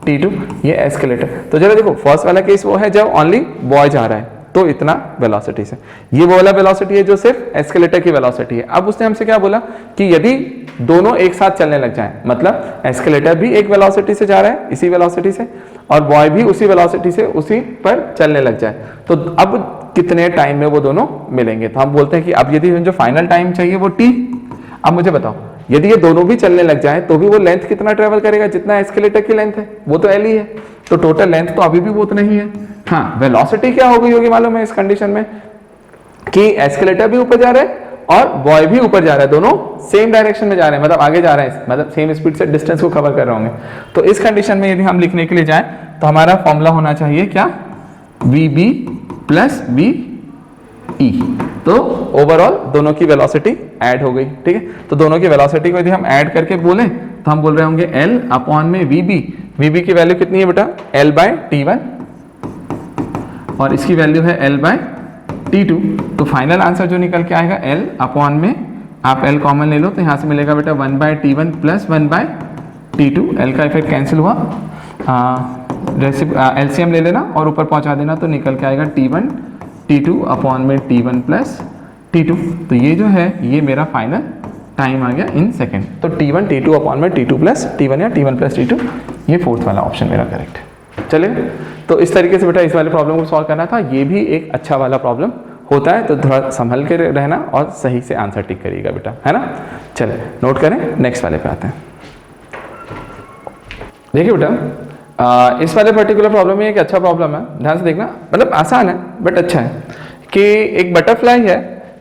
t2, ये एस्केलेटर। तो चलो देखो फर्स्ट वाला केस वो है जब ओनली बॉय जा रहा है तो इतना वेलोसिटी से, ये वो वाला वेलोसिटी है जो सिर्फ एस्केलेटर की वेलोसिटी है। अब उसने हमसे क्या बोला कि यदि दोनों एक साथ चलने लग जाएं, मतलब एस्केलेटर भी एक वेलोसिटी से जा रहा है इसी वेलोसिटी से और बॉय भी उसी वेलोसिटी से उसी पर चलने लग जाए, तो अब कितने टाइम में वो दोनों मिलेंगे। तो हम बोलते हैं कि अब यदि जो फाइनल टाइम चाहिए वो t, अब मुझे बताओ यदि ये दोनों भी चलने लग जाए तो भी वो लेंथ कितना ट्रेवल करेगा, जितना एस्केलेटर की लेंथ है वो तो l ही है, तो टोटल लेंथ तो अभी भी वो उतना ही है। हाँ, वेलोसिटी क्या हो गई होगी मालूम है इस कंडीशन में, कि एस्केलेटर भी ऊपर जा रहा है और बॉय भी ऊपर जा रहा है, दोनों सेम डायरेक्शन में जा रहे हैं, मतलब आगे जा रहे हैं, मतलब सेम स्पीड से डिस्टेंस को कवर कर रहे होंगे। तो इस कंडीशन में यदि हम लिखने के लिए जाएं तो हमारा फॉर्मूला होना चाहिए क्या, VB प्लस VE। तो ओवरऑल दोनों की वेलोसिटी ऐड हो गई, ठीक है। तो दोनों की वेलोसिटी को यदि हम ऐड करके बोले तो हम बोल रहे होंगे L अपॉन में VB की वैल्यू कितनी है बेटा, L बाय T1 और इसकी वैल्यू है L बाय T2। तो फाइनल आंसर जो निकल के आएगा L अपॉन में, आप L कॉमन ले लो तो यहाँ से मिलेगा बेटा 1 by T1 plus 1 by T2, L का इफेक्ट कैंसिल हुआ, LCM ले लेना और ऊपर पहुंचा देना तो निकल के आएगा T1 T2 अपॉन में T1 प्लस T2। तो ये जो है ये मेरा फाइनल टाइम आ गया इन सेकेंड। तो T1 T2 अपॉन में T2 प्लस T1 या T1 प्लस T2, ये फोर्थ वाला ऑप्शन मेरा करेक्ट है। चलिए, तो इस तरीके से बेटा इस वाले प्रॉब्लम को सॉल्व करना था। ये भी एक अच्छा वाला प्रॉब्लम होता है, तो थोड़ा संभल के रहना और सही से आंसर टिक करिएगा बेटा, है ना। चलिए नोट करें, नेक्स्ट वाले पे आते हैं। देखिए बेटा इस वाले पर्टिकुलर प्रॉब्लम में एक अच्छा प्रॉब्लम है, ध्यान से देखना, मतलब आसान है बट अच्छा है, कि एक बटरफ्लाई है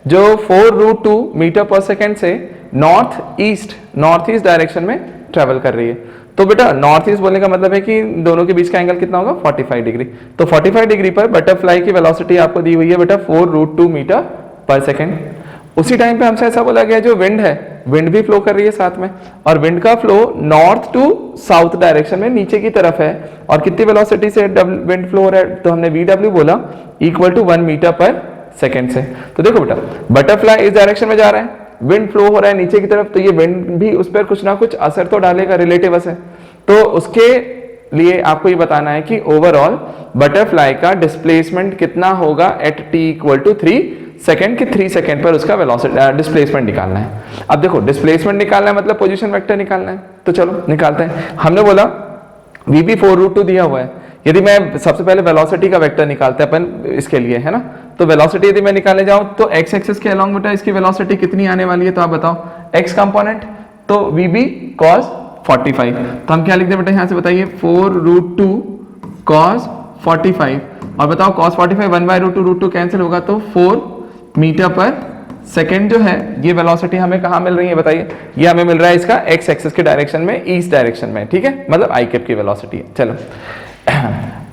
जो 4√2 मीटर पर सेकेंड से नॉर्थ ईस्ट डायरेक्शन में ट्रेवल कर रही है। तो बेटा नॉर्थ ईस्ट बोलने का मतलब है कि दोनों के बीच का एंगल कितना होगा, 45 डिग्री। तो 45 डिग्री पर बटरफ्लाई की वेलोसिटी आपको दी हुई है बेटा 4√2 मीटर पर सेकेंड। उसी टाइम पे हमसे ऐसा बोला गया जो विंड है, विंड भी फ्लो कर रही है साथ में, और विंड का flow north to south direction में नीचे की तरफ है, और कितनी वेलोसिटी से विंड फ्लो हो रहा है, तो हमने VW बोला इक्वल टू 1 मीटर पर सेकेंड से। तो देखो बेटा बटरफ्लाई इस डायरेक्शन में जा रहा है, विंड फ्लो हो रहा है नीचे की तरफ, तो ये विंड भी उस पर कुछ ना कुछ असर तो डालेगा, रिलेटिव असर। तो उसके लिए आपको ये बताना है कि ओवरऑल बटरफ्लाई का डिस्प्लेसमेंट कितना होगा at t equal to 3 second, के 3 सेकेंड पर उसका वेलोसिटी डिस्प्लेसमेंट निकालना है। अब देखो डिस्प्लेसमेंट निकालना है मतलब पोजीशन वेक्टर निकालना है, तो चलो निकालते हैं। हमने बोला VB 4√2 दिया हुआ है, यदि मैं सबसे पहले वेलोसिटी का वेक्टर निकालते हैं अपन इसके लिए, है ना। तो वेलोसिटी यदि मैं निकालने जाऊं तो x एक्सिस के अलोंग बेटा इसकी वेलोसिटी कितनी आने वाली है, तो आप बताओ x कंपोनेंट, तो VB cos 45, तो हम क्या लिखते हैं बेटा यहाँ से बताइए 4√2 cos 45, और बताओ cos 45 1/√2 कैंसिल होगा तो 4 मीटर पर सेकेंड जो है ये वेलोसिटी हमें कहाँ मिल रही है बताइए, ये हमें मिल रहा है इसका x एक्सिस के डायरेक्शन में, ईस्ट डायरेक्शन में, ठीक है, मतलब i कैप की वेलोसिटी है। चलो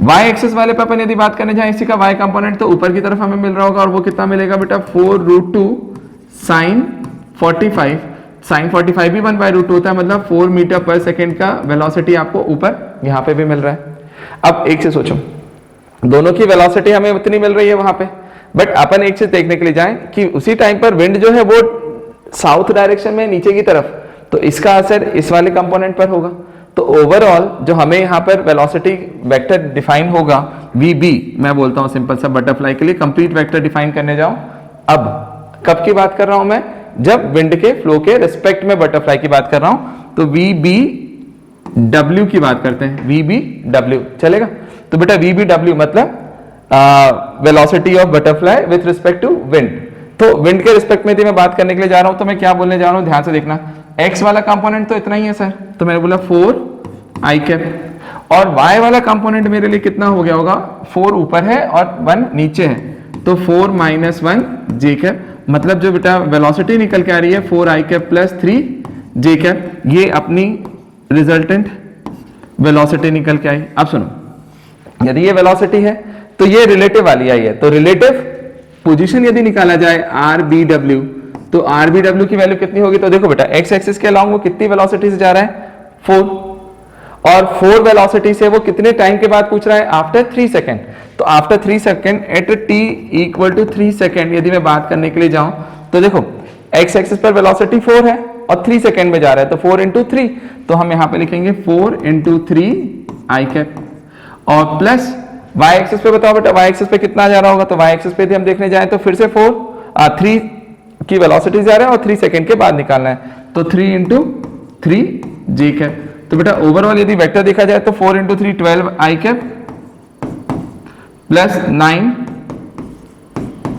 y एक्सिस वाले पे अपन यदि बात करने जाए इसी का y कंपोनेंट, तो ऊपर की तरफ हमें मिल रहा होगा, और वो कितना मिलेगा बेटा 4√2 sin 45, sin 45 भी 1/√2 होता है, मतलब 4 मीटर पर सेकेंड का वेलोसिटी आपको ऊपर यहाँ पे भी मिल रहा है। अब एक से सोचो, दोनों की वेलोसिटी हमें उतनी मिल रही है वहां पे, बट अपन एक चीज देखने के लिए जाएं कि उसी टाइम पर विंड जो है वो साउथ डायरेक्शन में नीचे की तरफ, तो इसका असर इस वाले कंपोनेंट पर होगा। तो ओवरऑल जो हमें यहाँ पर वेलोसिटी वेक्टर डिफाइन होगा VB, मैं बोलता हूँ सिंपल सा बटरफ्लाई के लिए कंप्लीट वेक्टर डिफाइन करने जाऊं, अब कब की बात कर रहा हूं मैं, जब विंड के फ्लो के रिस्पेक्ट में बटरफ्लाई की बात कर रहा हूं, तो VBW की बात करते हैं, VBW चलेगा। तो बेटा VBW मतलब velocity of butterfly with respect to wind. तो विंड के रिस्पेक्ट में यदि मैं बात करने के लिए जा रहा हूं तो मैं क्या बोलने जा रहा हूं, ध्यान से देखना, x वाला कंपोनेंट तो इतना ही है सर, तो मैंने बोला 4i कैप, और y वाला कंपोनेंट मेरे लिए कितना हो गया होगा, 4 ऊपर है और 1 नीचे है, तो 4 - 1 j कैप, मतलब जो बेटा वेलोसिटी निकल के आ रही है 4i cap plus 3j cap, ये अपनी रिजल्टेंट वेलोसिटी निकल के आई। अब सुनो, यदि ये वेलोसिटी है तो ये रिलेटिव वाली आई है, तो रिलेटिव पोजीशन यदि निकाला जाए RBW, तो RBW की वैल्यू कितनी होगी? तो देखो बेटा एक्स एक्सिस के अलॉन्ग वो कितनी वेलोसिटी से जा रहा है? 4, और 4 वेलोसिटी से वो कितने टाइम के बाद पूछ रहा है? After 3 second. तो after 3 second at t equal to 3 second यदि मैं बात करने के लिए जाऊं तो देखो एक्स एक्सिस पर वेलोसिटी 4 है और 3 सेकेंड में जा रहा है, तो 4 इंटू 3, तो हम यहां पे लिखेंगे 4 इंटू 3 आई कैप, और प्लस वाई एक्सिस पे बताओ बेटा वाई एक्सिस पे कितना जा रहा होगा? तो वाई एक्सिस पे यदि हम देखने जाएं तो फिर से 3 की वेलोसिटी जा रहा है और 3 सेकेंड के बाद निकालना है, तो 3 इंटू 3 j कैप। तो बेटा ओवरऑल यदि वेक्टर देखा जाए तो 4 इंटू 3 12 आई कैप प्लस 9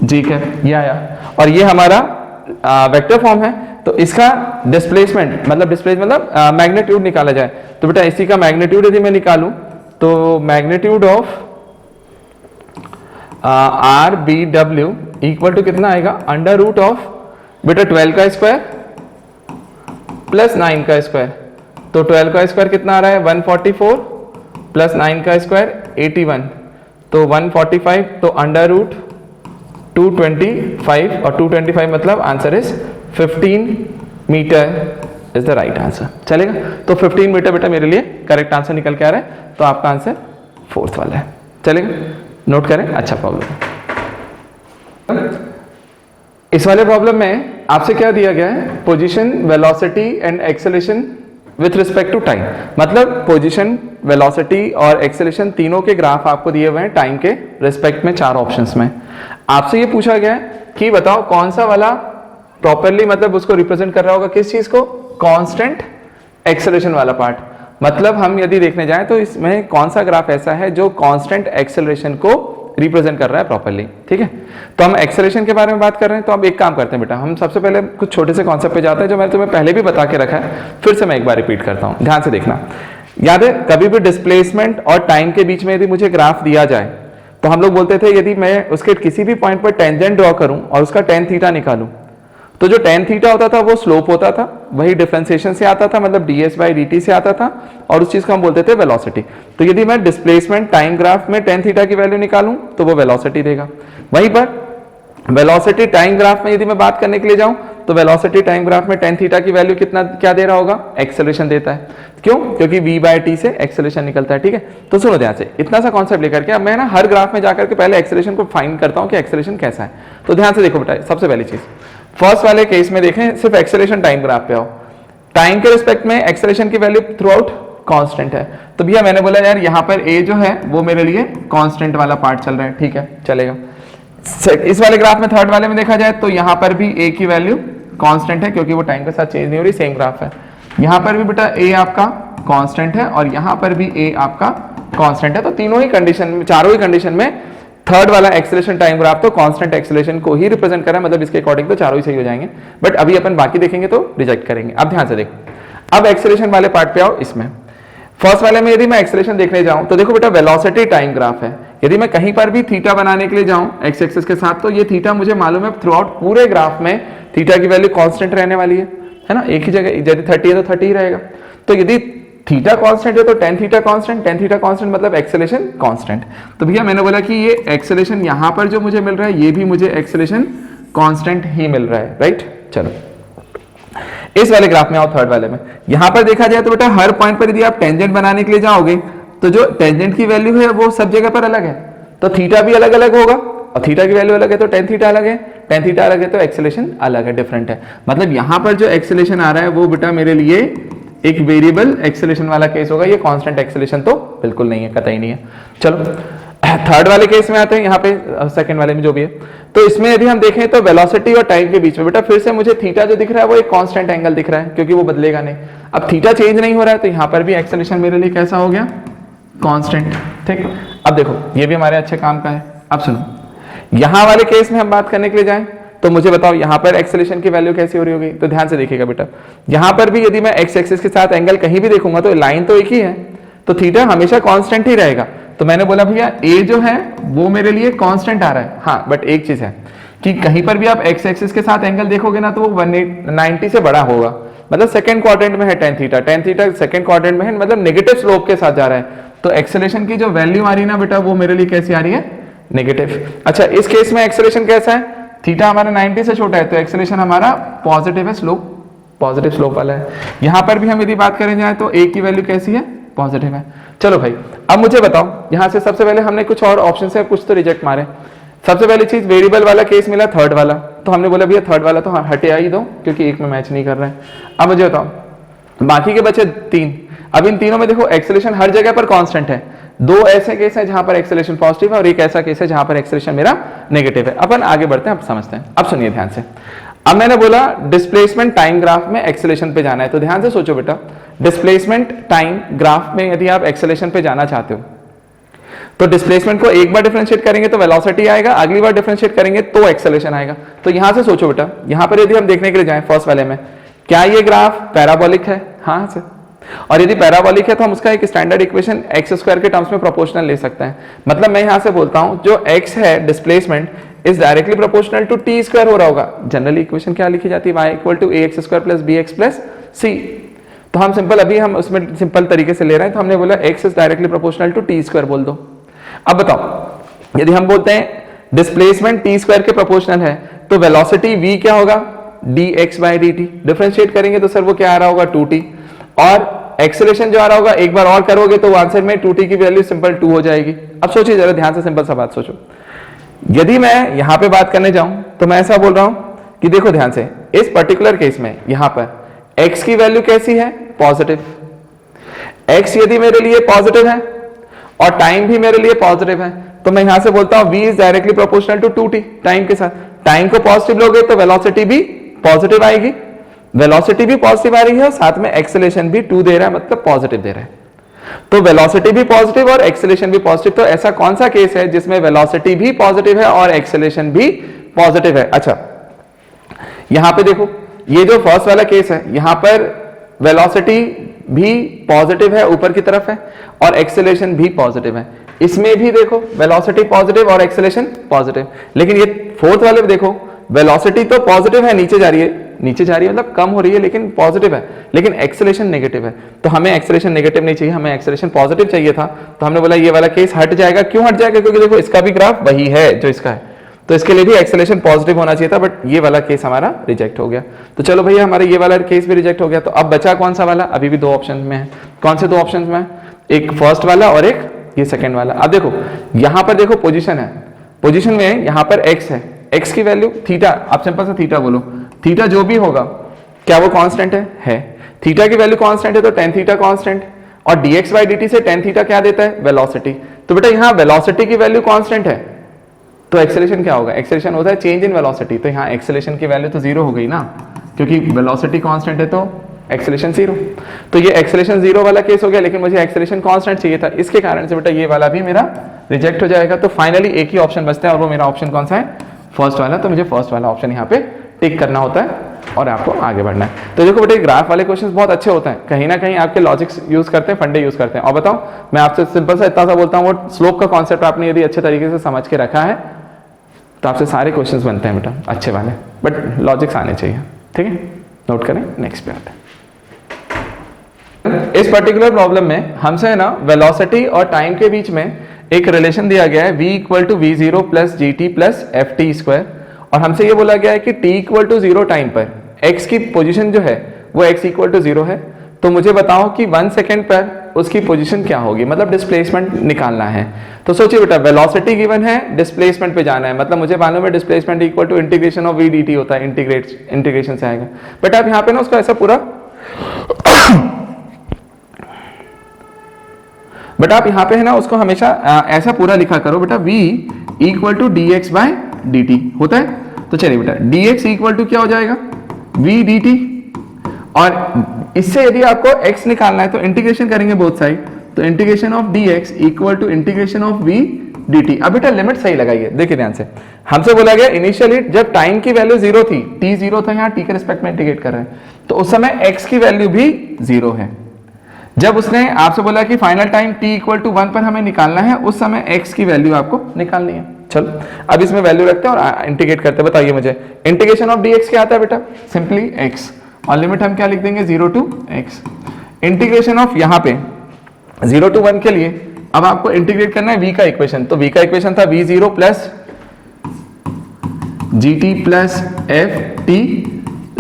j कैप, ये आया। और ये हमारा वेक्टर फॉर्म है, तो इसका डिस्प्लेसमेंट मतलब मैग्नीट्यूड निकाला जाए तो बेटा इसी का मैग्नीट्यूड यदि मैं निकालूं तो magnitude of RBW equal to कितना आएगा? अंडर रूट ऑफ बेटा 12 का स्क्वायर प्लस 9 का स्क्वायर, तो 12 का स्क्वायर कितना आ रहा है? 144 प्लस 9 का स्क्वायर 81, तो 145, तो अंडर रूट 225, और 225 मतलब answer is 15 metre is the right answer. चलेगा? तो 15 मीटर बेटा मेरे लिए करेक्ट आंसर निकल के आ रहा है, तो आपका आंसर 4th वाला है। चलेगा? नोट करें। अच्छा प्रॉब्लम, इस वाले प्रॉब्लम में आपसे क्या दिया गया है? Position, velocity and acceleration with respect to time, मतलब पोजीशन, वेलोसिटी और एक्सेलरेशन तीनों के ग्राफ आपको दिए हुए हैं टाइम के रिस्पेक्ट में 4 ऑप्शंस में। आपसे ये पूछा गया है कि बताओ कौन सा वाला प्रॉपरली मतलब उसको रिप्रेजेंट कर रहा होगा, किस चीज को? कांस्टेंट एक्सेलरेशन वाला पार्ट। मतलब हम यदि देखने जाएं तो इसमें कौन सा ग्राफ ऐसा है जो कांस्टेंट एक्सेलरेशन को रिप्रेजेंट कर रहा है प्रॉपरली। ठीक है, तो हम एक्सेलरेशन के बारे में बात कर रहे हैं, तो अब एक काम करते हैं बेटा, हम सबसे पहले कुछ छोटे से कॉन्सेप्ट पे जाते हैं जो मैंने तुम्हें पहले भी बता के रखा है, फिर से मैं एक बार रिपीट करता हूं, ध्यान से देखना। याद है, कभी भी डिस्प्लेसमेंट और टाइम के बीच में यदि मुझे ग्राफ दिया जाए तो हम लोग बोलते थे यदि मैं उसके किसी भी पॉइंट पर टेंजेंट ड्रॉ करूं और उसका tan थीटा निकालूं, तो जो tan थीटा होता था वो स्लोप होता था, वही डिफरेंशिएशन से आता था, मतलब ds/dt से आता था, और उस चीज को हम बोलते थे वेलोसिटी। तो यदि मैं डिस्प्लेसमेंट टाइम ग्राफ में tan थीटा की वैल्यू निकालूं तो वो वेलोसिटी देगा। वहीं पर वेलोसिटी टाइम ग्राफ में यदि मैं बात करने के लिए जाऊं तो वेलोसिटी टाइम ग्राफ में tan थीटा की वैल्यू कितना क्या दे रहा होगा? एक्सेलरेशन देता है। क्यों? क्योंकि v/t से एक्सेलरेशन निकलता है। ठीक है, तो सुनो ध्यान से, इतना सा कॉन्सेप्ट लेकर के अब मैं ना हर ग्राफ में जाकर के पहले एक्सेलरेशन को फाइंड करता हूं कि एक्सेलरेशन कैसा है। तो ध्यान से देखो बेटा, सबसे पहली चीज फर्स्ट वाले केस में देखें, सिर्फ एक्सेलरेशन टाइम ग्राफ पे आओ, टाइम के रिस्पेक्ट में एक्सेलरेशन की वैल्यू थ्रू आउट कांस्टेंट है। तो भैया मैंने बोला यार यहाँ पर a जो है वो मेरे लिए कांस्टेंट वाला पार्ट चल रहा है। ठीक है, चलेगा। इस वाले ग्राफ में थर्ड वाले में देखा जाए तो यहाँ पर भी a की वैल्यू कांस्टेंट है क्योंकि वो टाइम के साथ चेंज नहीं हो रही, सेम ग्राफ है। यहाँ पर भी बेटा a आपका कांस्टेंट है और यहाँ पर भी a आपका कांस्टेंट है। तो तीनों ही कंडीशन में, चारों ही कंडीशन में थर्ड वाला एक्सेलरेशन टाइम ग्राफ तो कांस्टेंट एक्सेलरेशन को ही रिप्रेजेंट कर रहा है, मतलब इसके अकॉर्डिंग तो चारों ही सही हो जाएंगे, बट अभी अपन बाकी देखेंगे तो रिजेक्ट करेंगे। अब ध्यान से देखो, अब एक्सेलरेशन वाले पार्ट पे आओ। इसमें फर्स्ट वाले में यदि मैं एक्सेलरेशन देखने जाऊं तो देखो बेटा वेलोसिटी टाइम ग्राफ है, यदि मैं कहीं पर भी थीटा बनाने के लिए जाऊं एक्स एक्सिस के साथ, तो ये थीटा मुझे मालूम है थ्रू आउट पूरे ग्राफ में थीटा की वैल्यू कांस्टेंट रहने वाली है ना, एक ही जगह, यदि 30 है तो 30 ही रहेगा। तो यदि थीटा कांस्टेंट है तो tan थीटा कांस्टेंट मतलब एक्सेलरेशन कांस्टेंट। तो भैया मैंने बोला कि ये एक्सेलरेशन यहां पर जो मुझे मिल रहा है ये भी मुझे एक्सेलरेशन कांस्टेंट ही मिल रहा है, राइट। चलो इस वाले ग्राफ में आओ, थर्ड वाले में। यहां पर देखा जाए तो बेटा हर पॉइंट पर यदि आप टेंजेंट बनाने के लिए जाओगे तो जो टेंजेंट की वैल्यू है वो सब जगह पर अलग है, तो थीटा भी अलग अलग होगा, और थीटा की वैल्यू अलग है तो tan थीटा अलग है, tan थीटा अलग है तो एक्सेलरेशन अलग है, डिफरेंट है। मतलब यहां पर जो एक्सेलरेशन आ रहा है वो बेटा मेरे लिए एक वेरिएबल एक्सेलरेशन वाला केस होगा, ये कांस्टेंट एक्सेलरेशन तो बिल्कुल नहीं है, कतई नहीं है। चलो थर्ड वाले केस में आते हैं, यहाँ पे सेकंड वाले में जो भी है। तो इसमें यदि हम देखें तो वेलोसिटी और टाइम के बीच में बेटा फिर से मुझे थीटा जो दिख रहा है वो एक कांस्टेंट एंगल दिख रहा है क्योंकि वो बदलेगा नहीं। अब थीटा चेंज नहीं हो रहा है तो यहाँ पर भी एक्सेलरेशन मेरे लिए कैसा हो गया? कांस्टेंट। ठीक, अब देखो ये भी हमारे अच्छे काम का है। अब सुनो, यहाँ वाले केस में हम बात करने के लिए जाएं तो मुझे बताओ यहाँ पर एक्सेलरेशन की वैल्यू कैसी हो रही होगी? तो ध्यान से देखिएगा बेटा, यहाँ पर भी यदि मैं एक्स एक्सिस के साथ एंगल कहीं भी देखूंगा तो लाइन तो एक ही है, तो थीटा हमेशा कांस्टेंट ही रहेगा। तो मैंने बोला भैया ए जो है वो मेरे लिए कांस्टेंट आ रहा है, हाँ, बट एक चीज है, कि कहीं पर भी आप एक्स एक्सिस के साथ एंगल देखोगे ना तो वो 190 से बड़ा होगा, मतलब सेकंड क्वाड्रेंट में है tan थीटा सेकंड क्वाड्रेंट में है, मतलब नेगेटिव स्लोप के साथ जा रहा है, तो एक्सेलरेशन की जो वैल्यू आ रही है ना बेटा वो मेरे लिए कैसी आ रही है, नेगेटिव। अच्छा इस केस में एक्सेलरेशन कैसा है, थीटा हमारा 90 से छोटा है तो एक्सेलरेशन हमारा पॉजिटिव है, स्लोप पॉजिटिव स्लोप वाला है। यहां पर भी हम यदि बात करें जाए तो ए की वैल्यू कैसी है, पॉजिटिव है। चलो भाई अब मुझे बताओ, यहां से सबसे पहले हमने कुछ और ऑप्शन से कुछ तो रिजेक्ट मारे। सबसे पहली चीज वेरिएबल वाला केस मिला, थर्ड वाला, तो हमने बोला भैया थर्ड वाला तो हटे ही दो क्योंकि एक में मैच नहीं कर रहा है। अब मुझे बताओ बाकी के बचे तीन, अब इन तीनों में देखो एक्सेलरेशन हर जगह पर कांस्टेंट है, दो ऐसे केस है जहां पर एक्सेलरेशन पॉजिटिव है और एक ऐसा केस है जहां पर एक्सेलरेशन मेरा नेगेटिव है। अपन आगे बढ़ते हैं, अब समझते हैं। अब सुनिए ध्यान से, अब मैंने बोला डिस्प्लेसमेंट टाइम ग्राफ में एक्सेलरेशन पे जाना है, तो ध्यान से सोचो बेटा, डिस्प्लेसमेंट टाइम ग्राफ में यदि आप एक्सेलरेशन पे जाना चाहते हो तो डिस्प्लेसमेंट को एक बार डिफरेंशिएट करेंगे तो वेलोसिटी आएगा, अगली बार डिफरेंशिएट करेंगे तो एक्सेलरेशन आएगा। तो यहां से सोचो बेटा, यहां पर यदि हम देखने के लिए जाएं फर्स्ट वाले में, क्या ये ग्राफ पैराबोलिक है, हाँ से, और यदि पैराबोलिक है तो हम उसका एक स्टैंडर्ड इक्वेशन एक्स स्क्वायर के टर्म्स में प्रोपोर्शनल ले सकते हैं। मतलब मैं यहां से बोलता हूं जो एक्स है displacement is directly proportional to T square हो रहा होगा। जनरली इक्वेशन क्या लिखी जाती है, y equal to A X square plus B X plus C. तो हम सिंपल अभी हम उसमें सिंपल तरीके से ले रहे हैं, तो हमने बोला x is directly proportional to T square बोल दो। अब बताओ यदि हम बोलते हैं डिस्प्लेसमेंट टी स्क्वायर के प्रोपोर्शनल है तो वेलोसिटी v क्या होगा, dx बाई dt, डिफरेंशिएट करेंगे तो सर वो क्या आ रहा होगा 2t, और एक्सेलरेशन जो आ रहा होगा एक बार और करोगे तो आंसर में 2t की वैल्यू सिंपल 2 हो जाएगी। अब सोचिए जरा ध्यान से, सिंपल सा बात सोचो, यदि मैं यहां पे बात करने जाऊं तो मैं ऐसा बोल रहा हूं कि देखो ध्यान से, इस पर्टिकुलर केस में यहां पर x की वैल्यू कैसी है, पॉजिटिव। x यदि मेरे लिए पॉजिटिव है और टाइम भी मेरे लिए पॉजिटिव है तो मैं यहां से बोलता हूं v is directly proportional to 2t, time के साथ। टाइम को पॉजिटिव लोगे तो वेलोसिटी भी पॉजिटिव आएगी, वेलोसिटी भी पॉजिटिव आ रही है और साथ में एक्सेलरेशन भी 2 दे रहा है, मतलब पॉजिटिव दे रहा है। तो वेलोसिटी भी पॉजिटिव और एक्सेलरेशन भी पॉजिटिव, तो ऐसा कौन सा केस है जिसमें वेलोसिटी भी पॉजिटिव है और एक्सेलरेशन भी पॉजिटिव है। अच्छा यहां पे देखो, ये जो फर्स्ट वाला केस है यहां पर वेलोसिटी भी पॉजिटिव है, ऊपर की तरफ है, और एक्सेलरेशन भी पॉजिटिव है। इसमें भी देखो वेलोसिटी पॉजिटिव और एक्सेलरेशन पॉजिटिव, लेकिन ये फोर्थ वाले में देखो वेलोसिटी तो पॉजिटिव है, नीचे जा रही है, नीचे जा रही है मतलब कम हो रही है लेकिन पॉजिटिव है, लेकिन एक्सेलरेशन नेगेटिव है। तो हमें एक्सेलरेशन नेगेटिव नहीं चाहिए, हमें एक्सेलरेशन पॉजिटिव चाहिए था, तो हमने बोला ये वाला केस हट जाएगा। क्यों हट जाएगा, क्योंकि देखो इसका भी ग्राफ वही है जो इसका है, तो इसके लिए भी एक्सेलरेशन पॉजिटिव होना चाहिए था, बट ये वाला केस हमारा रिजेक्ट हो गया। तो चलो भैया हमारा ये वाला केस भी रिजेक्ट हो गया, तो अब बचा कौन सा वाला, अभी भी दो ऑप्शन में है। कौन से दो ऑप्शन में है, एक फर्स्ट वाला और एक ये सेकंड वाला। अब देखो यहां पर देखो पोजीशन है, पोजीशन में यहां पर x है, x की वैल्यू थीटा, आप सिंपल सा थीटा बोलो, थीटा जो भी होगा क्या वो कांस्टेंट है, थीटा की वैल्यू कांस्टेंट है तो tan थीटा कांस्टेंट, और dx बाई dt से tan थीटा क्या देता है, वेलोसिटी। तो बेटा यहाँ वेलोसिटी की वैल्यू कांस्टेंट है तो एक्सेलरेशन क्या होगा, एक्सेलरेशन होता है चेंज इन वेलोसिटी, तो यहाँ एक्सेलरेशन की वैल्यू तो जीरो हो गई ना, क्योंकि वेलोसिटी कांस्टेंट है तो एक्सेलरेशन जीरो। तो ये एक्सेलरेशन जीरो वाला केस हो गया, लेकिन मुझे एक्सेलरेशन कांस्टेंट चाहिए था, इसके कारण से बेटा ये वाला भी मेरा रिजेक्ट हो जाएगा। तो फाइनली एक ही ऑप्शन बचता है और वो मेरा ऑप्शन कौन सा है, फर्स्ट वाला। तो मुझे फर्स्ट वाला ऑप्शन यहाँ पे टिक करना होता है और आपको आगे बढ़ना है। तो देखो बेटे ग्राफ वाले क्वेश्चंस बहुत अच्छे होते हैं, कहीं ना कहीं आपके लॉजिक्स यूज करते हैं, फंडे यूज करते हैं। और बताओ मैं आपसे सिंपल सा इतना सा बोलता हूँ, वो स्लोप का कॉन्सेप्ट आपने यदि अच्छे तरीके से समझ के रखा है तो आपसे सारे क्वेश्चंस बनते हैं बेटा अच्छे वाले, बट लॉजिक्स आने चाहिए, ठीक है। नोट करें, नेक्स्ट पे आते हैं। इस पर्टिकुलर प्रॉब्लम में हमसे है ना वेलोसिटी और टाइम के बीच में एक रिलेशन दिया गया है v equal to V zero plus G T plus F T square, और हमसे ये बोला गया है कि t equal to zero time पर x की पोजीशन जो है वो x इक्वल टू जीरो है। तो मुझे बताओ कि 1 सेकेंड पर उसकी पोजीशन क्या होगी, मतलब डिस्प्लेसमेंट निकालना है। तो सोचिए बेटा वेलोसिटी गिवन है, डिस्प्लेसमेंट पे जाना है, मतलब मुझे मालूम है displacement equal to integration of v dt होता है, इंटीग्रेशन से आएगा। बट आप यहाँ पे ना उसका ऐसा पूरा बट आप यहाँ पे है ना उसको हमेशा ऐसा पूरा लिखा करो बेटा, v equal to dx by dt होता है। तो चलिए बेटा dx इक्वल टू क्या हो जाएगा, v dt, और इससे यदि आपको x निकालना है तो इंटीग्रेशन करेंगे बोथ साइड, तो integration of dx equal to integration of v dt। अब बेटा लिमिट सही लगाइए, देखिए ध्यान से, हमसे बोला गया इनिशियली जब टाइम की वैल्यू जीरो थी, t जीरो था, यहाँ t के रिस्पेक्ट में इंटीग्रेट कर रहे हैं, तो उस समय x की वैल्यू भी जीरो है। जब उसने आपसे बोला कि final time t equal to 1 पर हमें निकालना है, उस समय x की वैल्यू आपको निकालनी है। चलो अब इसमें वैल्यू रखते हैं और इंटीग्रेट करते हैं। बताइए मुझे इंटीग्रेशन ऑफ dx क्या आता है बेटा? सिंपली x, और लिमिट हम क्या लिख देंगे 0 to x। इंटीग्रेशन ऑफ यहाँ पे 0 to 1 के लिए अब आपको इंटीग्रेट करना है v का इक्वेशन, तो v का इक्वेशन था v0 plus gt plus F T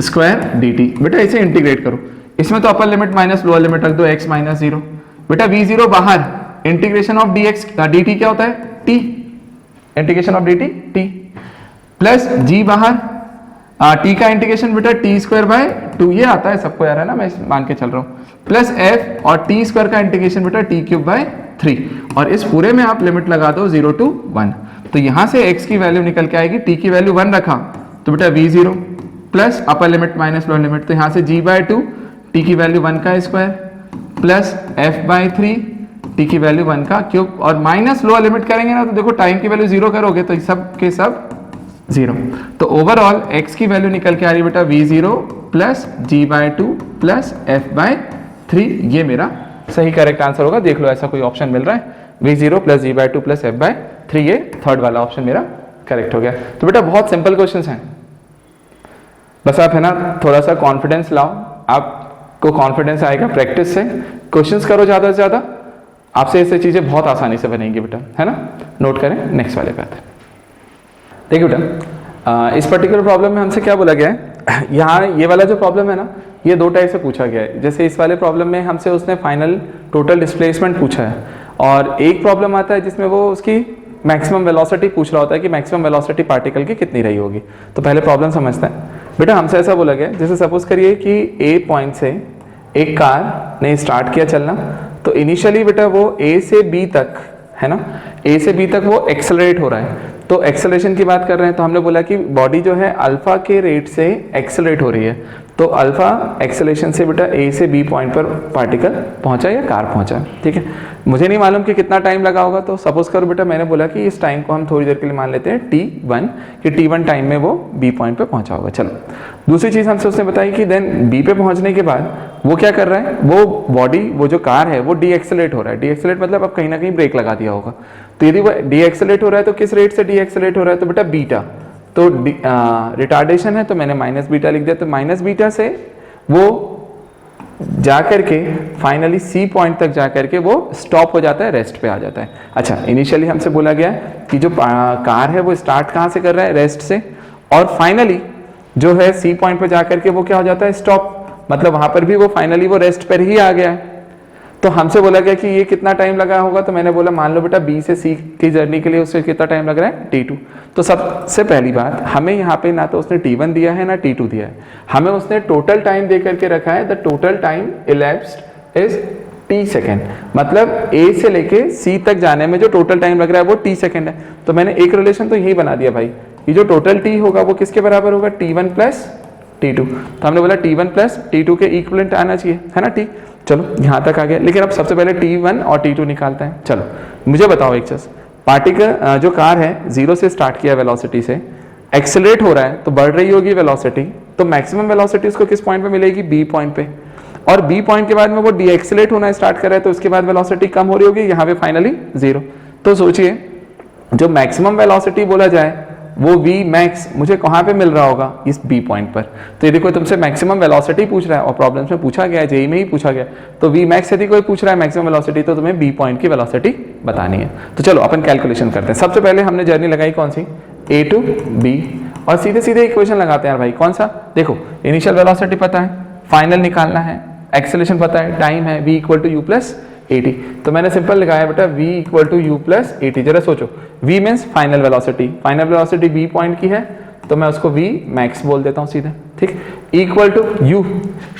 square dt। बेटा इसे इंटीग्रेट करो, इसमें तो अपर लिमिट माइनस लोअर लिमिट रख दो x माइनस 0। बेटा v0 बाहर, इंटीग्रेशन ऑफ dx dt क्या होता है? t, integration of dt t, plus g बाहर, t का इंटीग्रेशन बेटा t स्क्वायर बाय 2, ये आता है सबको यार, है ना, मैं मान के चल रहा हूँ, प्लस f और t स्क्वायर का इंटीग्रेशन बेटा t क्यूब बाय 3, और इस पूरे में आप लिमिट लगा दो 0 to 1। तो यहां से x की वैल्यू निकल के आएगी, t की वैल्यू 1 रखा तो बेटा v0 plus upper limit minus lower limit, तो यहां से g बाय 2, t की वैल्यू 1 का square plus f by 3, t की वैल्यू 1 का क्यूब, और माइनस लोअर लिमिट करेंगे ना तो देखो टाइम की वैल्यू 0 करोगे तो सब के सब 0। तो ओवरऑल x की वैल्यू निकल के आ रही है बेटा v0 plus g by 2 plus f by 3, ये मेरा सही करेक्ट आंसर होगा। देख लो ऐसा कोई ऑप्शन मिल रहा है, v0 plus g by 2 plus f by 3, ये थर्ड वाला ऑप्शन मेरा करेक्ट हो गया। तो बेटा बहुत सिंपल क्वेश्चंस हैं, बस आप है ना थोड़ा सा कॉन्फिडेंस लाओ, आपको कॉन्फिडेंस आएगा प्रैक्टिस से, क्वेश्चंस करो ज़्यादा से ज़्यादा, आपसे ऐसे चीज़ें बहुत आसानी से बनेंगी बेटा, है ना। नोट करें, नेक्स्ट वाले पे आते हैं। देखिए बेटा इस पर्टिकुलर प्रॉब्लम में हमसे क्या बोला गया है, यहाँ ये वाला जो प्रॉब्लम है ना, ये दो टाइप से पूछा गया है। जैसे इस वाले प्रॉब्लम में हमसे उसने फाइनल टोटल डिस्प्लेसमेंट पूछा है, और एक प्रॉब्लम आता है जिसमें वो उसकी मैक्सिमम वेलोसिटी पूछ रहा होता है कि मैक्सिमम वेलोसिटी पार्टिकल की कितनी रही होगी। तो पहले प्रॉब्लम समझते हैं। बेटा हमसे ऐसा बोला गया, जैसे सपोज करिए कि ए पॉइंट से एक कार ने स्टार्ट किया चलना, तो इनिशियली बेटा वो ए से बी तक, है ना, ए से बी तक वो एक्सेलरेट हो रहा है। तो एक्सेलरेशन की बात कर रहे हैं, तो हमने बोला कि बॉडी जो है अल्फा के रेट से एक्सेलरेट हो रही है, तो अल्फा एक्सेलरेशन से बेटा ए से बी पॉइंट पर पार्टिकल पहुंचा या कार पहुंचा, ठीक है। मुझे नहीं मालूम कि कितना टाइम लगा होगा, तो सपोज करो बेटा मैंने बोला कि इस टाइम को हम थोड़ी देर के लिए मान लेते हैं t1, कि t1 टाइम में वो बी पॉइंट पे पहुंचा होगा। चलो दूसरी चीज़ हमसे उसने बताई कि देन बी पे पहुंचने के बाद वो क्या कर रहा है, वो बॉडी, वो जो कार है वो डी एक्सेलरेट हो रहा है। डी एक्सेलरेट मतलब अब कहीं ना कहीं ब्रेक लगा दिया होगा, तो यदि वो डी एक्सेलरेट हो रहा है तो किस रेट से डी एक्सेलरेट हो रहा है, तो बेटा बीटा, तो रिटार्डेशन है तो मैंने माइनस बीटा लिख दिया, तो माइनस बीटा से वो जा करके फाइनली सी पॉइंट तक जा करके वो स्टॉप हो जाता है, रेस्ट पे आ जाता है। अच्छा इनिशियली हमसे बोला गया कि जो कार है वो स्टार्ट कहाँ से कर रहा है, रेस्ट से, और फाइनली जो है सी पॉइंट पे जा करके वो क्या हो जाता है, स्टॉप, मतलब वहां पर भी वो फाइनली वो रेस्ट पर ही आ गया है। तो हमसे बोला गया कि ये कितना टाइम लगा होगा, तो मैंने बोला मान लो बेटा बी से सी की जर्नी के लिए उससे कितना टाइम लग रहा है, t2। तो सबसे पहली बात, हमें यहाँ पे ना तो उसने t1 दिया है ना t2 दिया है, हमें उसने टोटल टाइम दे करके रखा है, the total time elapsed is t second, मतलब a से लेके c तक जाने में जो टोटल टाइम लग रहा है वो t सेकेंड है। तो मैंने एक रिलेशन तो यही बना दिया भाई, ये जो टोटल t होगा वो किसके बराबर होगा, t1 प्लस t2। तो हमने बोला t1 प्लस t2 के इक्विवेलेंट आना चाहिए, है ना, t। चलो यहाँ तक आ गया, लेकिन अब सबसे पहले t1 और t2 निकालते हैं। चलो मुझे बताओ एक चीज, पार्टिकल जो कार है जीरो से स्टार्ट किया वेलोसिटी से, एक्सेलरेट हो रहा है तो बढ़ रही होगी वेलोसिटी, तो मैक्सिमम वेलोसिटी उसको किस पॉइंट पे मिलेगी, बी पॉइंट पे, और बी पॉइंट के बाद में वो डी एक्सेलरेट होना स्टार्ट कर रहा है तो उसके बाद वेलोसिटी कम हो रही होगी, यहाँ पे फाइनली जीरो। तो सोचिए जो मैक्सिमम वेलोसिटी बोला जाए वो v मैक्स मुझे कहाँ पे मिल रहा होगा, इस b पॉइंट पर। तो यदि कोई तुमसे मैक्सिमम वेलोसिटी पूछ रहा है, और प्रॉब्लम्स में पूछा गया है, जेई में ही पूछा गया, तो v मैक्स यदि कोई पूछ रहा है मैक्सिमम वेलोसिटी, तो तुम्हें b पॉइंट की वेलोसिटी बतानी है। तो चलो अपन कैलकुलेशन करते हैं। सबसे पहले हमने जर्नी लगाई कौन सी, a टू b, और सीधे सीधे इक्वेशन लगाते हैं भाई। कौन सा, देखो इनिशियल वेलोसिटी पता है, फाइनल निकालना है, एक्सेलरेशन पता है, टाइम है, v equal to u plus at। तो मैंने सिंपल लगाया बेटा v equal to u plus at। जरा सोचो, v means final velocity, final velocity b point की है तो मैं उसको v मैक्स बोल देता हूँ सीधे, ठीक। Equal to u,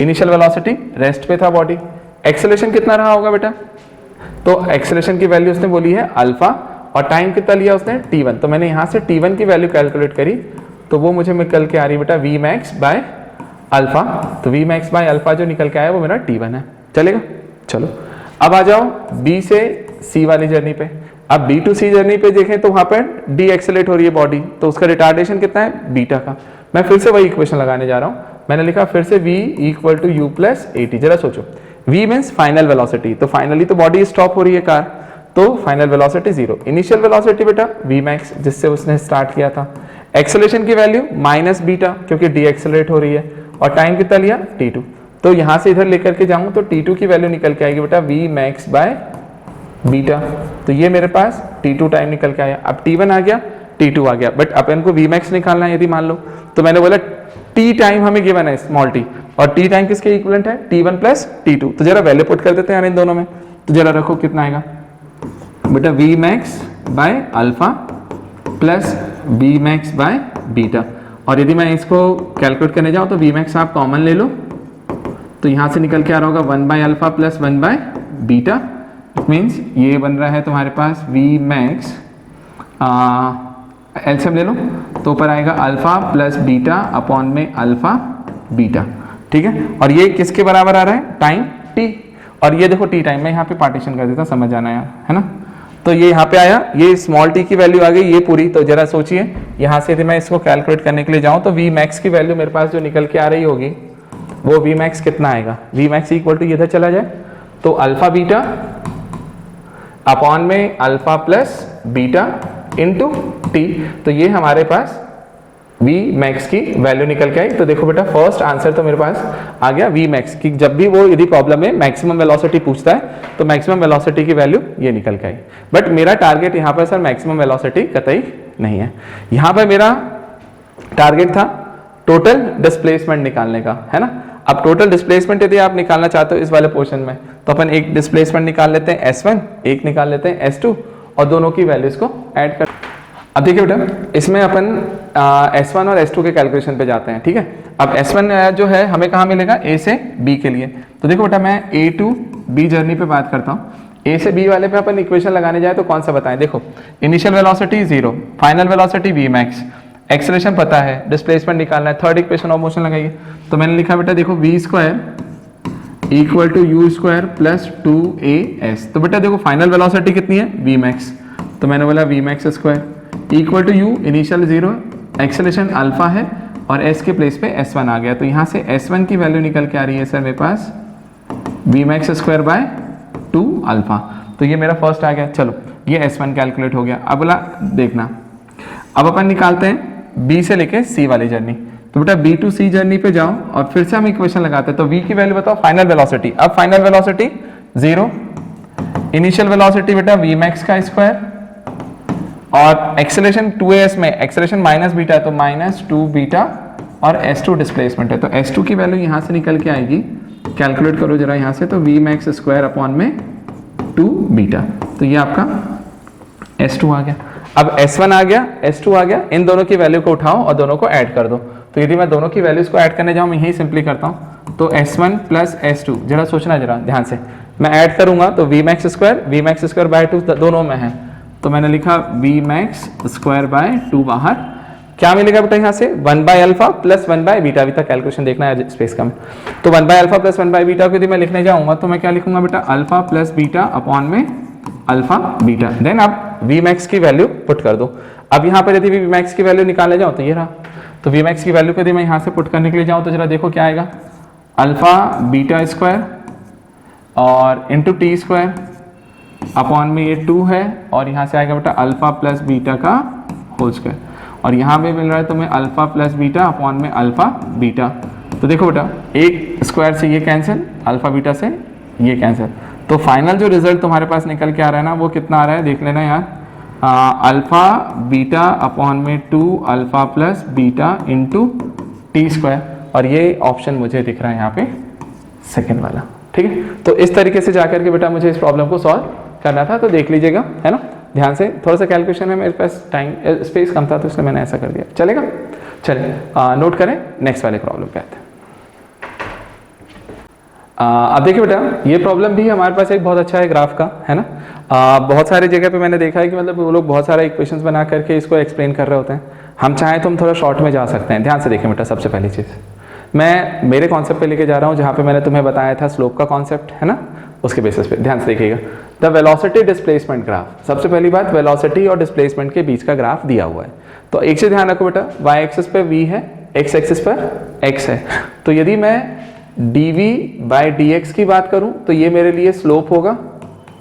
initial velocity, rest पे था बॉडी, एक्सेलरेशन कितना रहा होगा बेटा, तो एक्सेलरेशन की वैल्यू उसने बोली है अल्फा, और टाइम कितना लिया उसने t1। तो मैंने यहाँ से t1 की वैल्यू कैलकुलेट करी, तो वो मुझे निकल के आ रही बेटा v मैक्स बाय अल्फा। तो v मैक्स बाय अल्फा जो निकल के आया वो मेरा t1 है, चलेगा। चलो अब आ जाओ b से c वाली जर्नी पे। अब b टू c जर्नी पे देखें तो वहां पर डी एक्सेलरेट हो रही है बॉडी, तो उसका रिटार्डेशन कितना है, बीटा का। मैं फिर से वही इक्वेशन लगाने जा रहा हूं, मैंने लिखा फिर से v equal to u plus at। जरा सोचो, v मीन्स फाइनल वेलोसिटी, तो फाइनली तो बॉडी स्टॉप हो रही है कार, तो फाइनल वेलोसिटी 0। इनिशियल वेलोसिटी बेटा वी मैक्स जिससे उसने स्टार्ट किया था, एक्सेलरेशन की वैल्यू माइनस बीटा क्योंकि डी एक्सेलरेट हो रही है, और टाइम कितना लिया t2। तो यहां से इधर लेकर के जाऊं तो t2 की वैल्यू निकल के आएगी बेटा वी मैक्स बाय बीटा। तो ये मेरे पास t2 टाइम निकल के आया। अब t1 आ गया, t2 आ गया, बट अपन को वी मैक्स निकालना है यदि मान लो, तो मैंने बोला t टाइम हमें गिवन है स्मॉल t, और t टाइम किसके इक्विवेलेंट है t1 प्लस t2। तो जरा वैल्यू पुट कर देते हैं इन दोनों में, तो जरा रखो कितना आएगा बेटा v max by alpha plus v max by beta. और यदि मैं इसको कैलकुलेट करने जाऊं तो वी मैक्स आप कॉमन ले लो, तो यहां से निकल के आ रहा होगा 1 bye alpha plus 1 by beta. It means ये बन रहा है तुम्हारे पास वी मैक्स, एलसीएम ले लो तो ऊपर आएगा अल्फा प्लस बीटा अपॉन में अल्फा बीटा, ठीक है। और ये किसके बराबर आ रहा है टाइम t, और ये देखो t टाइम में यहाँ पे पार्टीशन कर देता, समझ जाना यार, है ना। तो ये यहाँ पे आया, ये स्मॉल t की वैल्यू आ गई ये पूरी। तो जरा सोचिए यहाँ से यदि मैं इसको कैलकुलेट करने के लिए जाऊँ तो वी मैक्स की वैल्यू मेरे पास जो निकल के आ रही होगी वो वी मैक्स कितना आएगा, वी मैक्स इक्वल टू इधर चला जाए तो अल्फा बीटा अपॉन में alpha plus beta into T. तो ये हमारे पास वी मैक्स की वैल्यू निकल के आई। तो देखो बेटा फर्स्ट आंसर तो मेरे पास आ गया वी मैक्स की। जब भी वो यदि प्रॉब्लम में मैक्सिमम वेलोसिटी पूछता है तो मैक्सिमम वेलोसिटी की वैल्यू ये निकल के आई। बट मेरा टारगेट यहाँ पर सर मैक्सिमम वेलोसिटी कतई नहीं है, यहाँ पर मेरा टारगेट था टोटल डिस्प्लेसमेंट निकालने का, है ना। अब टोटल डिस्प्लेसमेंट यदि आप निकालना चाहते हो इस वाले पोर्शन में तो अपन एक डिस्प्लेसमेंट निकाल लेते हैं S1, एक निकाल लेते हैं S2 और दोनों की वैल्यूज को ऐड कर। अब देखिए बेटा इसमें अपन S1 और S2 के कैलकुलेशन पे जाते हैं, ठीक है। अब S1 जो है हमें कहाँ मिलेगा, A से B के लिए। तो देखो बेटा मैं A to B जर्नी पे बात करता हूँ। A से B वाले पे अपन इक्वेशन लगाने जाए तो कौन सा बताएं। देखो initial velocity 0, final velocity V max, acceleration पता है, डिस्प्लेसमेंट निकालना है, थर्ड इक्वेशन ऑफ मोशन लगाइए। तो मैंने लिखा बेटा देखो v square equal to u square plus 2as। तो बेटा देखो फाइनल वेलोसिटी कितनी है v मैक्स, तो मैंने बोला v max square equal to u initial 0, acceleration alpha है और s के प्लेस पे s1 आ गया। तो यहाँ से s1 की वैल्यू निकल के आ रही है सर मेरे पास v max square by 2 alpha. तो ये मेरा फर्स्ट आ गया। चलो ये s1 कैलकुलेट हो गया। अब बोला देखना अब अपन निकालते हैं B से लेके C वाली जर्नी। तो बेटा B to C जर्नी पे जाओ और फिर से हम इक्वेशन लगाते हैं। तो V की वैल्यू बताओ फाइनल वेलोसिटी। अब फाइनल वेलोसिटी 0, इनिशियल वेलोसिटी बेटा V मैक्स का स्क्वायर और एक्सेलरेशन 2as में एक्सेलरेशन माइनस बीटा है तो माइनस 2 बीटा और S2 डिस्प्लेसमेंट है। तो S2 की वैल्यू यहाँ से निकल के आएगी, कैलकुलेट करो जरा यहाँ से, तो V मैक्स स्क्वायर अपॉन में 2 बीटा। तो ये आपका S2 आ गया। अब S1 आ गया, S2 आ गया, इन दोनों की वैल्यू को उठाओ और दोनों को ऐड कर दो। तो यदि मैं दोनों की वैल्यूज को ऐड करने जाऊं मैं यही सिंपली करता हूं। तो S1 प्लस S2 जरा सोचना जरा ध्यान से, मैं ऐड करूंगा तो V मैक्स स्क्वायर बाय 2 दोनों में है। तो मैंने लिखा V मैक्स स्क्वायर बाय 2 बाहर क्या मिलेगा बेटा यहाँ से 1 bye alpha plus 1 by beta. अभी तक कैलकुलेशन देखना है स्पेस का। तो 1 bye alpha plus 1 by beta को यदि मैं लिखने जाऊंगा तो मैं क्या लिखूंगा बेटा अल्फा प्लस बीटा अपॉन में अल्फा बीटा। देन आप V मैक्स की वैल्यू पुट कर दो। अब यहाँ पर यदि V मैक्स की वैल्यू निकालने जाओ तो ये रहा। तो V मैक्स की वैल्यू को यदि मैं यहाँ से पुट करने के लिए जाऊँ तो जरा देखो क्या आएगा, अल्फा बीटा स्क्वायर और इंटू टी स्क्वायर अपॉन में ये 2 है और यहाँ से आएगा बेटा अल्फा प्लस बीटा का होल स्क्वायर और यहाँ पे मिल रहा है तुम्हें अल्फा प्लस बीटा अपॉन में अल्फा बीटा। तो देखो बेटा एक स्क्वायर से ये कैंसिल, अल्फा बीटा से ये कैंसिल। तो फाइनल जो रिजल्ट तुम्हारे पास निकल के आ रहा है ना वो कितना आ रहा है देख लेना यार, अल्फा बीटा अपॉन में 2 alpha plus beta into T square. और ये ऑप्शन मुझे दिख रहा है यहाँ पे सेकेंड वाला, ठीक है। तो इस तरीके से जाकर के बेटा मुझे इस प्रॉब्लम को सॉल्व करना था। तो देख लीजिएगा, है ना, ध्यान से। थोड़ा सा कैलकुलेशन में मेरे पास टाइम स्पेस कम था तो इसलिए मैंने ऐसा कर दिया। चलेगा, चलिए नोट करें, नेक्स्ट वाले प्रॉब्लम पे आते हैं। अब देखिए बेटा ये प्रॉब्लम भी हमारे पास एक बहुत अच्छा है ग्राफ का, है ना। बहुत सारी जगह पे मैंने देखा है कि मतलब वो लोग बहुत सारे इक्वेशंस बना करके इसको एक्सप्लेन कर रहे होते हैं। हम चाहें तो हम थोड़ा शॉर्ट में जा सकते हैं। ध्यान से देखिए बेटा, सबसे पहली चीज़ मैं मेरे कॉन्सेप्ट पे लेके जा रहा हूँ जहाँ पे मैंने तुम्हें बताया था स्लोप का कॉन्सेप्ट, है ना, उसके बेसिस पे ध्यान से देखिएगा। द वेलोसिटी डिस्प्लेसमेंट ग्राफ, सबसे पहली बात वेलोसिटी और डिस्प्लेसमेंट के बीच का ग्राफ दिया हुआ है। तो एक चीज ध्यान रखो बेटा, वाई एक्सिस पे v है, एक्स एक्सिस पर x है। तो यदि मैं dv बाय dx की बात करूं तो ये मेरे लिए स्लोप होगा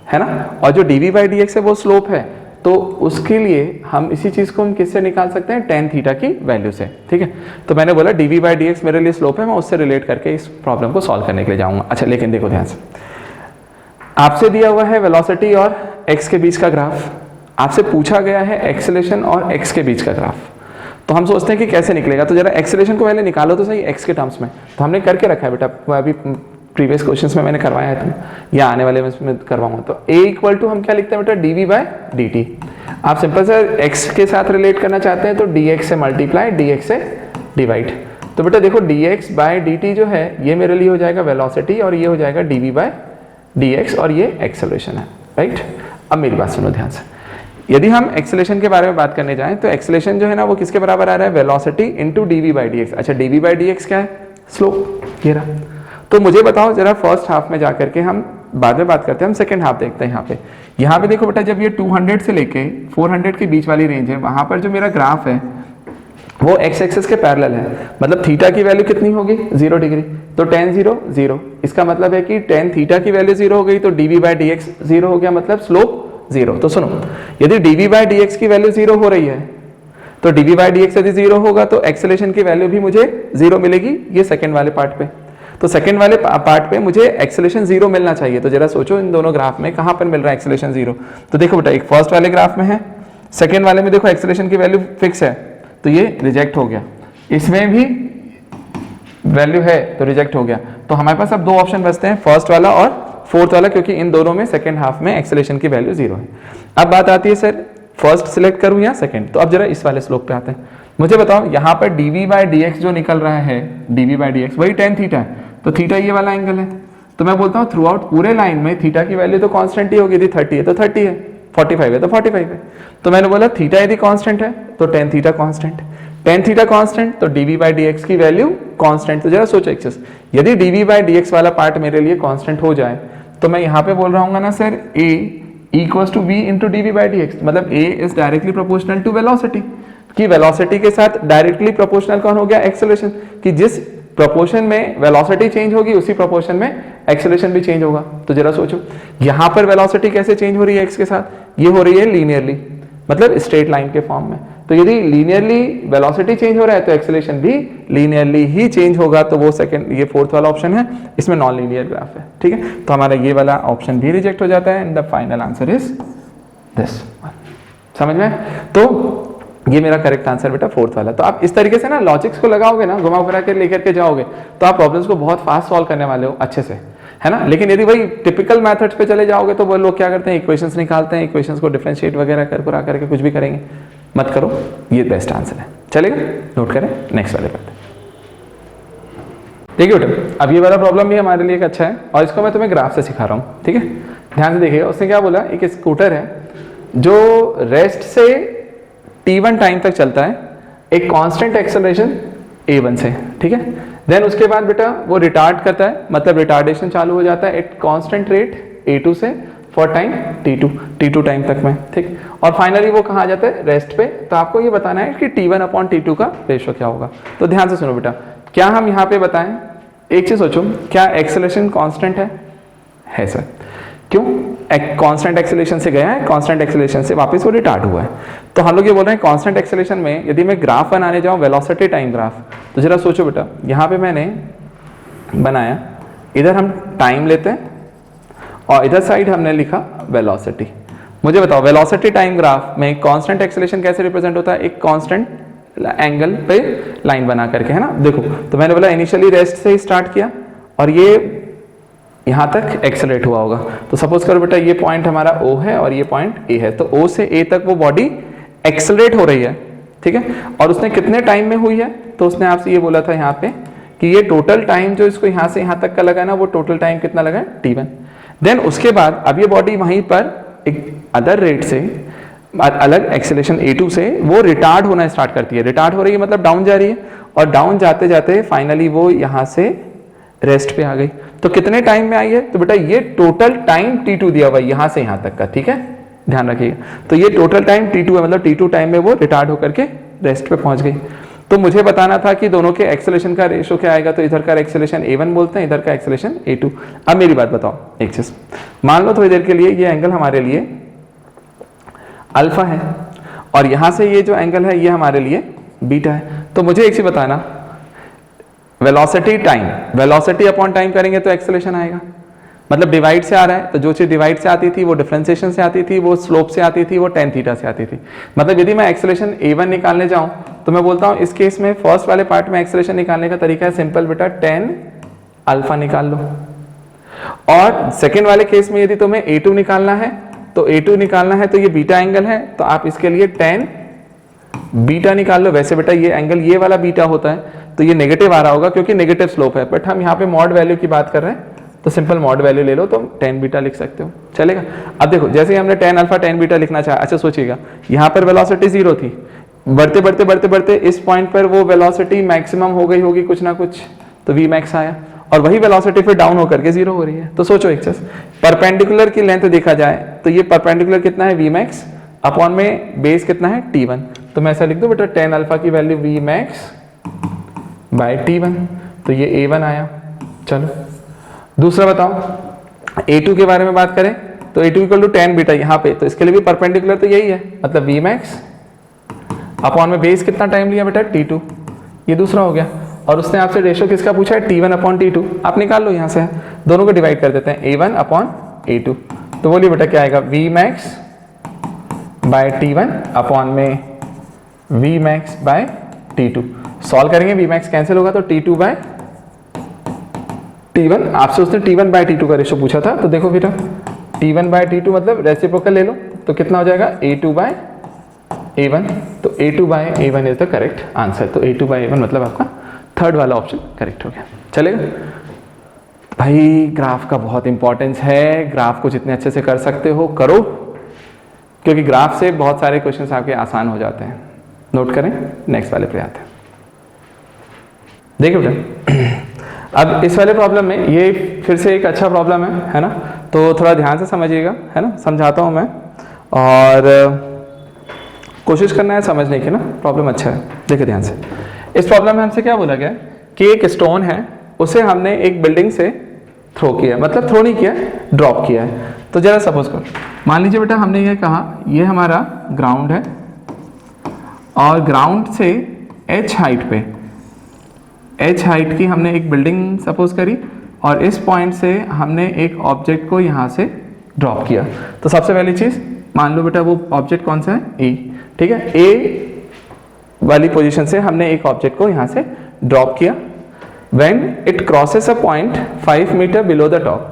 है ना, और जो dv बाई डी एक्स है वो स्लोप है, तो उसके लिए हम इसी चीज को हम किससे निकाल सकते हैं, टेन थीटा की वैल्यू से, ठीक है। तो मैंने बोला dv बाई डी एक्स मेरे लिए स्लोप है, मैं उससे रिलेट करके इस प्रॉब्लम को सॉल्व करने के लिए जाऊंगा। अच्छा लेकिन देखो ध्यान से, आपसे दिया हुआ है वेलोसिटी और x के बीच का ग्राफ, आपसे पूछा गया है एक्सेलरेशन और x के बीच का ग्राफ, तो हम सोचते हैं कि कैसे निकलेगा। तो जरा एक्सेलरेशन को पहले निकालो तो सही x के टर्म्स में, तो हमने करके रखा है बेटा, अभी प्रीवियस क्वेश्चंस में मैंने करवाया है तुम्हें, या आने वाले में करवाऊंगा। तो a इक्वल टू हम क्या लिखते हैं बेटा, dv बाय dt। आप सिंपल से x के साथ रिलेट करना चाहते हैं तो dx से मल्टीप्लाई, dx से डिवाइड। तो बेटा देखो dx बाय dt जो है ये मेरे लिए हो जाएगा वेलोसिटी और ये हो जाएगा dv बाय dx और ये एक्सेलरेशन है, राइट। अब मेरी बात सुनो ध्यान से, यदि हम एक्सेलरेशन के बारे में बात करने जाएं तो एक्सेलरेशन जो है ना वो किसके बराबर आ रहा है, velocity into dv by dx। अच्छा dv बाई dx क्या है, स्लोप, ये रहा। तो मुझे बताओ जरा फर्स्ट हाफ में जाकर के, हम बाद में बात करते हैं, हम सेकंड हाफ देखते हैं। यहाँ पे देखो बेटा, जब ये 200 से लेके 400 के बीच वाली रेंज है, वहां पर जो मेरा ग्राफ है वो x एक्सिस के पैरेलल है, मतलब थीटा की वैल्यू कितनी होगी, 0 डिग्री, तो tan 0 0। इसका मतलब है कि tan थीटा की वैल्यू 0 हो गई तो dv बाई dx 0 हो गया, मतलब स्लोप 0। तो सुनो, यदि dv बाई dx की वैल्यू 0 हो रही है तो dv बाई dx यदि 0 होगा तो एक्सेलरेशन की वैल्यू भी मुझे 0 मिलेगी, ये सेकंड वाले पार्ट पे। तो सेकंड वाले पार्ट पे मुझे एक्सेलरेशन 0 मिलना चाहिए। तो जरा सोचो इन दोनों ग्राफ में कहां पर मिल रहा है एक्सेलरेशन 0। तो देखो बेटा, एक फर्स्ट वाले ग्राफ में है, सेकंड वाले में देखो एक्सेलरेशन की वैल्यू फिक्स है तो ये रिजेक्ट हो गया, इसमें भी वैल्यू है तो रिजेक्ट हो गया। तो हमारे पास अब दो ऑप्शन बचते हैं, फर्स्ट वाला और फोर्थ वाला, क्योंकि इन दोनों में सेकंड हाफ में एक्सेलरेशन की वैल्यू 0 है। अब बात आती है सर फर्स्ट सिलेक्ट करूं या सेकंड। तो अब जरा इस वाले स्लोप पे आते हैं। मुझे बताओ यहाँ पर dv बाई dx जो निकल रहा है, dv बाई dx वही tan थीटा है, तो थीटा ये वाला एंगल है। तो मैं बोलता हूँ थ्रू आउट पूरे लाइन में थीटा की वैल्यू तो कांस्टेंट ही होगी, यदि 30 है तो 30 है, 45 है तो 45 है। तो मैंने बोला थीटा यदि कांस्टेंट है तो tan theta constant, tan theta constant तो dv बाई dx की वैल्यू कांस्टेंट। तो जरा सोचो एक्सेस, यदि dv बाई dx वाला पार्ट मेरे लिए कांस्टेंट हो जाए तो मैं यहाँ पे बोल रहा हूँ ना sir a equals to v into dv by dx, मतलब a is directly proportional to velocity, कि वेलोसिटी के साथ डायरेक्टली प्रोपोर्शनल कौन हो गया, एक्सेलरेशन, कि जिस प्रोपोर्शन में वेलोसिटी चेंज होगी उसी प्रोपोर्शन में एक्सेलरेशन भी चेंज होगा। तो जरा सोचो यहाँ पर वेलोसिटी कैसे चेंज हो रही है x के साथ, ये हो रही है लीनियरली, मतलब स्ट्रेट लाइन के फॉर्म में। तो यदि लीनियरली वेलोसिटी चेंज हो रहा है तो एक्सेलरेशन भी लीनियरली ही चेंज होगा। तो वो सेकंड, ये फोर्थ वाला ऑप्शन है, इसमें नॉन लीनियर ग्राफ है, ठीक है। तो हमारा ये वाला ऑप्शन भी रिजेक्ट हो जाता है and the final answer is this. समझ में? तो ये मेरा करेक्ट आंसर बेटा फोर्थ वाला। तो आप इस तरीके से ना लॉजिक्स को लगाओगे ना, घुमा फिरा के लेकर के जाओगे तो आप प्रॉब्लम्स को बहुत फास्ट सॉल्व करने वाले हो अच्छे से, है ना। लेकिन यदि वही टिपिकल मेथड्स पे चले जाओगे तो वो लोग क्या करते हैं, इक्वेशंस निकालते हैं, इक्वेशंस को डिफरेंशिएट वगैरह कर कुछ भी करेंगे। मत करो, ये बेस्ट आंसर है। चलेगा, नोट करें, नेक्स्ट वाले पर देखिए बेटा। अब ये वाला प्रॉब्लम भी हमारे लिए एक अच्छा है और इसको मैं तुम्हें ग्राफ से सिखा रहा हूँ, ठीक है। ध्यान से देखिएगा, उसने क्या बोला, एक स्कूटर है जो रेस्ट से t1 टाइम तक चलता है, एक कांस्टेंट एक्सेलरेशन a1 से, ठीक है। देन उसके बाद बेटा वो रिटार्ड करता है, मतलब रिटार्डेशन चालू हो जाता है एट कांस्टेंट रेट a2 से फॉर टाइम t2 टाइम तक में, ठीक। और फाइनली वो कहाँ आ जाता है, रेस्ट पे। तो आपको ये बताना है कि t1 अपॉन t2 का रेशो क्या होगा। तो ध्यान से सुनो बेटा, क्या हम यहाँ पे बताएं, एक चीज सोचो, क्या एक्सेलरेशन कांस्टेंट है सर। क्यों, कांस्टेंट एक्सेलरेशन से गया है, कांस्टेंट एक्सेलरेशन से वापस वो रिटार्ड हुआ है। तो हम लोग ये बोल रहे हैं कांस्टेंट एक्सेलरेशन में यदि मैं ग्राफ बनाने जाऊं, वेलोसिटी टाइम ग्राफ, तो जरा सोचो बेटा, यहाँ पे मैंने बनाया, इधर हम टाइम लेते हैं और इधर साइड हमने लिखा वेलोसिटी। मुझे बताओ वेलोसिटी टाइम ग्राफ में कांस्टेंट एक्सेलरेशन कैसे रिप्रेजेंट होता है, एक कांस्टेंट एंगल पे लाइन बना करके, है ना। देखो, तो मैंने बोला इनिशियली रेस्ट से ही स्टार्ट किया और ये यहाँ तक एक्सेलरेट हुआ होगा। तो सपोज करो बेटा ये पॉइंट हमारा O है और ये पॉइंट A है, तो O से A तक वो बॉडी एक्सेलरेट हो रही है, ठीक है। और उसने कितने टाइम में हुई है, तो उसने आपसे ये बोला था यहाँ पे कि ये टोटल टाइम जो इसको यहाँ से यहाँ तक का लगा ना, वो टोटल टाइम कितना लगा है, t1। देन उसके बाद अब ये बॉडी वहीं पर एक अदर रेट से, अलग एक्सेलरेशन a2 से वो रिटार्ड होना स्टार्ट करती है। रिटार्ड हो रही है मतलब डाउन जा रही है, और डाउन जाते जाते फाइनली वो यहाँ से रेस्ट पे आ गई। तो कितने टाइम में आई है, तो बेटा ये टोटल टाइम t2 दिया हुआ है यहाँ से यहाँ तक का, ठीक है, ध्यान रखिएगा। तो ये टोटल टाइम t2 है, मतलब t2 टाइम में वो रिटार्ड होकर के रेस्ट पे पहुंच गई। तो मुझे बताना था कि दोनों के एक्सेलरेशन का रेशो क्या आएगा, तो इधर का एक्सेलरेशन a1 बोलते हैं, इधर का एक्सेलरेशन a2। अब मेरी बात बताओ एक चीज, मान लो थोड़ी देर के लिए ये एंगल हमारे लिए अल्फा है और यहां से ये जो एंगल है ये हमारे लिए बीटा है। तो मुझे एक चीज बताना, velocity time, velocity upon time करेंगे तो एक्सेलरेशन आएगा, मतलब डिवाइड से आ रहा है, तो जो चीज डिवाइड से आती थी वो डिफरेंशिएशन से आती थी, वो स्लोप से आती थी, वो tan थीटा से आती थी। मतलब यदि मैं एक्सेलरेशन a1 निकालने जाऊं तो मैं बोलता हूं इस केस में फर्स्ट वाले पार्ट में एक्सेलरेशन निकालने का तरीका है सिंपल बेटा, tan अल्फा निकाल लो। और सेकेंड वाले केस में यदि तुम्हें a2 निकालना है तो a2 निकालना है तो ये बीटा एंगल है, तो आप इसके लिए tan बीटा निकाल लो। वैसे बेटा ये एंगल ये वाला बीटा होता है तो ये नेगेटिव आ रहा होगा क्योंकि नेगेटिव स्लोप है, बट हम यहाँ पे मॉड वैल्यू की बात कर रहे हैं तो सिंपल मॉड वैल्यू ले लो, तो tan बीटा लिख सकते हो, चलेगा। अब देखो जैसे ही हमने tan अल्फा tan बीटा लिखना चाहा, अच्छा सोचिएगा यहाँ पर वेलोसिटी 0 थी, बढ़ते बढ़ते बढ़ते बढ़ते इस पॉइंट पर वो वेलोसिटी मैक्सिमम हो गई होगी कुछ ना कुछ, तो v मैक्स आया और वही वेलोसिटी फिर डाउन होकर के 0 हो रही है। तो सोचो एक चीज, परपेंडिकुलर की लेंथ देखा जाए तो ये परपेंडिकुलर कितना है v मैक्स अपॉन में बेस कितना है t1, तो मैं ऐसा लिख दूं बेटा tan अल्फा की value v max bye t1, तो ये a1 आया। चलो दूसरा बताओ, a2 के बारे में बात करें तो a2 equal to tan beta यहाँ पे, तो इसके लिए भी परपेंडिकुलर तो यही है, मतलब v मैक्स अपॉन में बेस कितना टाइम लिया बेटा t2, ये दूसरा हो गया। और उसने आपसे रेशो किसका पूछा है, t1 अपॉन t2, आप निकाल लो यहाँ से, दोनों को डिवाइड कर देते हैं a1 अपॉन a2, तो बोलिए बेटा क्या आएगा, v max bye t1 upon में v max bye t2। Solve करेंगे v मैक्स कैंसिल होगा तो t2 बाय t1, आपसे उसने t1 बाय t2 का रेशो पूछा था, तो देखो बेटा t1 बाय t2 मतलब रेसिप्रोकल ले लो, तो कितना हो जाएगा a2 बाय a1, तो a2 by a1 is the correct answer. तो a2 बाय a1 मतलब आपका थर्ड वाला ऑप्शन करेक्ट हो गया, चलेगा। भाई ग्राफ का बहुत इंपॉर्टेंस है, ग्राफ को जितने अच्छे से कर सकते हो करो, क्योंकि ग्राफ से बहुत सारे क्वेश्चंस आपके आसान हो जाते हैं। नोट करें, नेक्स्ट वाले पे आते हैं। देखिए बेटा अब इस वाले प्रॉब्लम में ये फिर से एक अच्छा प्रॉब्लम है ना, तो थोड़ा ध्यान से समझिएगा, है ना, समझाता हूँ मैं और कोशिश करना है समझने की ना, प्रॉब्लम अच्छा है। देखिए ध्यान से, इस प्रॉब्लम में हमसे क्या बोला गया कि एक स्टोन है, उसे हमने एक बिल्डिंग से थ्रो किया, मतलब थ्रो नहीं किया, ड्रॉप किया है। तो जरा सपोज करो, मान लीजिए बेटा हमने ये कहा ये हमारा ग्राउंड है और ग्राउंड से h हाइट पे, h हाइट की हमने एक बिल्डिंग सपोज करी और इस पॉइंट से हमने एक ऑब्जेक्ट को यहाँ से ड्रॉप किया। तो सबसे पहली चीज़ मान लो बेटा वो ऑब्जेक्ट कौन सा है, A, ठीक है, A वाली पोजीशन से हमने एक ऑब्जेक्ट को यहाँ से ड्रॉप किया। When it crosses a point 5 metre below the top,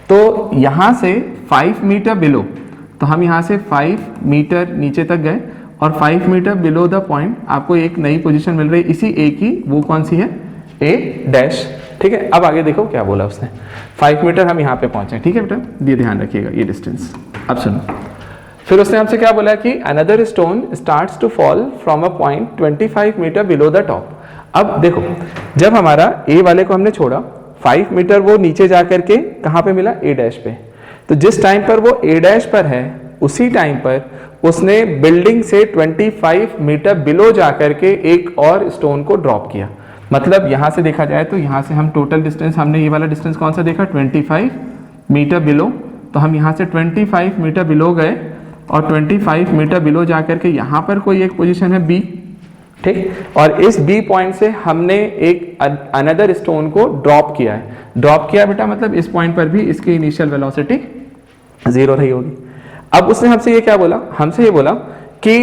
तो यहाँ से 5 मीटर बिलो, तो हम यहाँ से 5 मीटर नीचे तक गए और 5 मीटर बिलो द पॉइंट आपको एक नई पोजीशन मिल रही है इसी A की, वो कौन सी है, A डैश, ठीक है। अब आगे देखो क्या बोला उसने, 5 मीटर हम यहाँ पे पहुंचे, ठीक है बेटा, ये ध्यान रखिएगा ये डिस्टेंस। अब सुनो, फिर उसने हमसे क्या बोला कि another stone starts to fall from a point 25 metre below the top. अब देखो जब हमारा A वाले को हमने छोड़ा 5 मीटर वो नीचे जा करके कहाँ पे मिला, A डैश पे, तो जिस टाइम पर वो A डैश पर है उसी टाइम पर उसने बिल्डिंग से 25 मीटर बिलो जा करके एक और स्टोन को ड्रॉप किया। मतलब यहाँ से देखा जाए तो यहाँ से हम टोटल डिस्टेंस, हमने ये वाला डिस्टेंस कौन सा देखा, 25 मीटर बिलो, तो हम यहाँ से 25 मीटर बिलो गए और 25 मीटर बिलो जा करके यहाँ पर कोई एक पोजीशन है B, ठीक, और इस B पॉइंट से हमने एक अनदर स्टोन को ड्रॉप किया है। ड्रॉप किया बेटा मतलब इस पॉइंट पर भी इसकी इनिशियल वेलोसिटी 0 रही होगी। अब उसने हमसे ये क्या बोला, हमसे ये बोला कि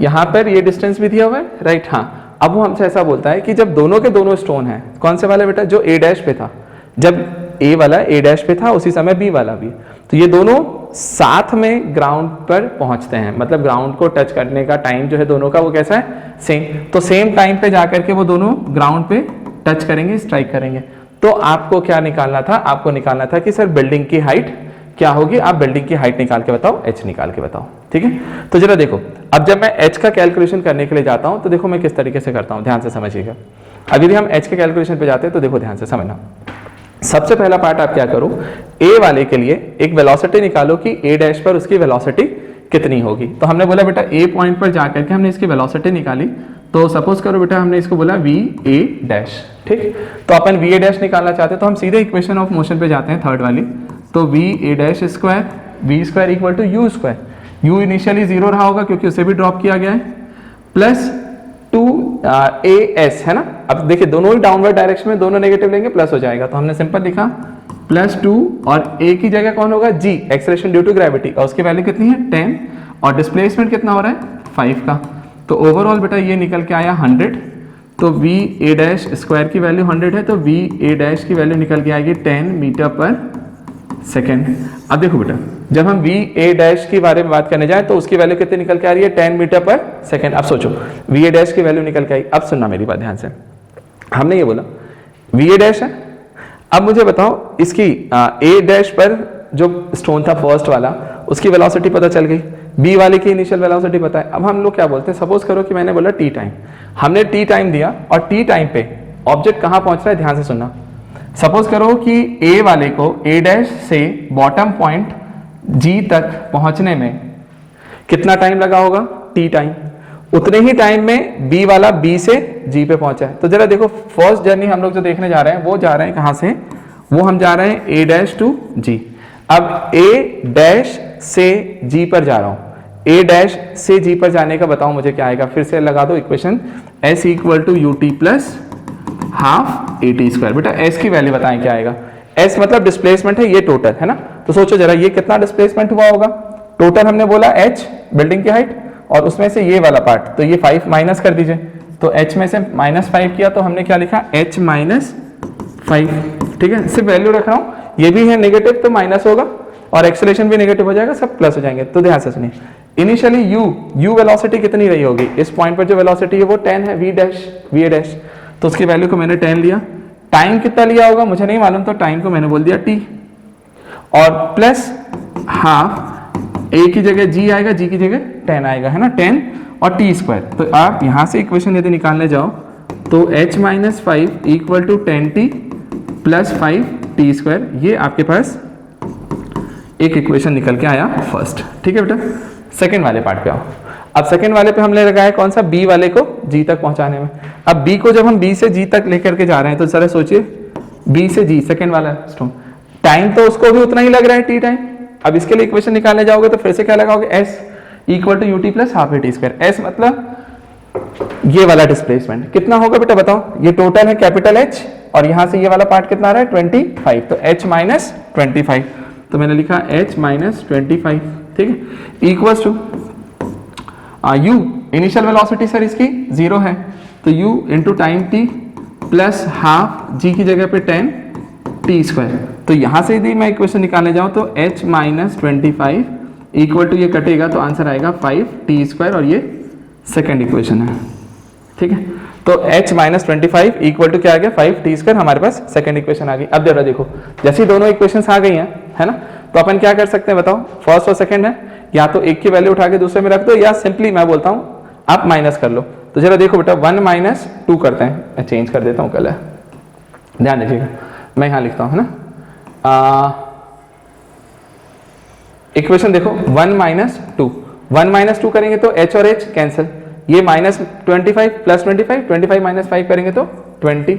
यहाँ पर ये डिस्टेंस भी दिया हुआ है, राइट, हाँ। अब वो हमसे ऐसा बोलता है कि जब दोनों के दोनों स्टोन हैं, कौन से वाला बेटा, जो A डैश पे था, जब A वाला A डैश पे था उसी समय B वाला भी, तो ये दोनों साथ में ग्राउंड पर पहुंचते हैं, मतलब ग्राउंड को टच करने का टाइम जो है दोनों का वो कैसा है, सेम, तो सेम टाइम पे जाकर के वो दोनों ग्राउंड पे टच करेंगे, स्ट्राइक करेंगे। तो आपको क्या निकालना था, आपको निकालना था कि सर बिल्डिंग की हाइट क्या होगी, आप बिल्डिंग की हाइट निकाल के बताओ, h निकाल के बताओ, ठीक है। तो जरा देखो, अब जब मैं h का कैलकुलेशन करने के लिए जाता हूं तो देखो मैं किस तरीके से करता हूं, ध्यान से समझिएगा। अब यदि हम h के कैलकुलेशन पे जाते हैं तो देखो ध्यान से समझना। सबसे पहला पार्ट आप क्या करो, A वाले के लिए एक वेलोसिटी निकालो कि A डैश पर उसकी वेलोसिटी कितनी होगी। तो हमने बोला बेटा A पॉइंट पर जाकर के हमने इसकी वेलोसिटी निकाली, तो सपोज करो बेटा हमने इसको बोला वी ए डैश, ठीक। तो अपन वी ए डैश निकालना चाहते हैं तो हम सीधे इक्वेशन ऑफ मोशन पे जाते हैं, थर्ड वाली। तो v a dash square v square equal to u square, u initially 0 रहा होगा क्योंकि उसे भी ड्रॉप किया गया है, प्लस 2as है ना। अब देखिए दोनों ही डाउनवर्ड डायरेक्शन में, दोनों नेगेटिव लेंगे प्लस हो जाएगा, तो हमने सिंपल लिखा +2 और a की जगह कौन होगा g, acceleration due to gravity, और उसकी वैल्यू कितनी है 10 और डिस्प्लेसमेंट कितना हो रहा है 5 का। तो ओवरऑल बेटा ये निकल के आया 100। तो वी ए डैश स्क्वायर की वैल्यू 100 है, तो वी ए डैश की वैल्यू निकल के आएगी 10 मीटर पर सेकेंड। अब देखो बेटा जब हम वी ए डैश के बारे में बात करने जाए तो उसकी वैल्यू कितनी निकल के आ रही है 10 मीटर पर सेकेंड। अब सोचो वी ए डैश की वैल्यू निकल के आई। अब सुनना मेरी बात ध्यान से, हमने ये बोला वी ए डैश है। अब मुझे बताओ इसकी ए डैश पर जो स्टोन था फर्स्ट वाला उसकी वेलोसिटी पता चल गई, बी वाले की इनिशियल वेलोसिटी पता है। अब हम लोग क्या बोलते हैं, सपोज करो कि मैंने बोला टी टाइम, हमने टी टाइम दिया और टी टाइम पे ऑब्जेक्ट कहां पहुंच रहा है, ध्यान से सुनना। सपोज करो कि ए वाले को ए डैश से बॉटम पॉइंट जी तक पहुंचने में कितना टाइम लगा होगा, टी टाइम। उतने ही टाइम में बी वाला बी से जी पे पहुंचा है। तो जरा देखो फर्स्ट जर्नी हम लोग जो देखने जा रहे हैं वो जा रहे हैं कहां से, वो हम जा रहे हैं ए डैश टू जी। अब ए डैश से जी पर जा रहा हूं, ए डैश से जी पर जाने का बताओ मुझे क्या आएगा, फिर से लगा दो equation, s equal to u t plus half a t square. बेटा s की वैल्यू बताएं क्या आएगा, s मतलब डिस्प्लेसमेंट है, ये टोटल है ना। तो सोचो जरा ये कितना डिस्प्लेसमेंट हुआ होगा, टोटल हमने बोला h बिल्डिंग की हाइट और उसमें से ये वाला पार्ट, तो ये 5 माइनस कर दीजिए। तो h में से -5 किया तो हमने क्या लिखा h माइनस 5, ठीक है। सिर्फ वैल्यू रख रहा हूं, ये भी है नेगेटिव तो माइनस होगा और एक्सेलरेशन भी नेगेटिव हो जाएगा, सब प्लस हो जाएंगे। तो ध्यान से सुनिए, इनिशियली u वेलोसिटी कितनी रही होगी, इस पॉइंट पर जो वेलोसिटी है वो 10 है, v a डैश, तो उसकी वैल्यू को मैंने 10 लिया। टाइम कितना लिया होगा मुझे नहीं मालूम, तो टाइम को मैंने बोल दिया t और प्लस हाफ a की जगह g आएगा, g की जगह 10 आएगा, है ना, 10 और t स्क्वायर। तो आप यहां से इक्वेशन यदि निकालने जाओ तो h minus 5 equal to 10t plus 5t square, ये आपके पास एक इक्वेशन निकल के आया फर्स्ट, ठीक है बेटा। सेकंड वाले पार्ट पे आओ। अब सेकंड वाले पे हमने लगाया कौन सा, बी वाले को जी तक पहुंचाने में। अब बी को जब हम बी से जी तक लेकर के जा रहे हैं तो जरा सोचिए बी से जी सेकंड वाला स्टोन, टाइम तो उसको भी उतना ही लग रहा है टी टाइम। अब इसके लिए इक्वेशन निकालने जाओगे तो फिर से क्या लगाओगे, s equal to u t plus half a t square. S मतलब ये वाला डिस्प्लेसमेंट कितना होगा बेटा बताओ, ये टोटल है कैपिटल एच और यहां से ये वाला पार्ट कितना आ रहा है 25, तो एच माइनस 25, तो मैंने लिखा h माइनस 25, ठीक है, equals to u initial velocity sir इसकी 0 है, तो u into time t plus half g की जगह पे 10 t स्क्वायर। तो यहां से यदि मैं इक्वेशन निकालने जाऊं तो h माइनस 25 इक्वल टू ये कटेगा तो आंसर आएगा 5t स्क्वायर और ये सेकेंड इक्वेशन है, ठीक है। तो h माइनस 25 इक्वल टू क्या आ गया 5t स्क्वायर, हमारे पास सेकंड इक्वेशन आ गई। अब जरा देखो जैसे दोनों इक्वेशंस आ गई हैं, है ना, तो अपन क्या कर सकते हैं बताओ, फर्स्ट और सेकंड है, या तो एक की वैल्यू उठा के दूसरे में रख दो या सिंपली मैं बोलता हूं आप माइनस कर लो। तो जरा देखो बेटा 1 माइनस 2 करते हैं, मैं चेंज कर देता हूं कलर, ध्यान दीजिएगा, मैं यहां लिखता हूं, है ना। इक्वेशन देखो 1 माइनस 2, 1 माइनस 2 करेंगे तो h और h कैंसिल, ये माइनस 25 प्लस 25 माइनस 5 करेंगे तो 20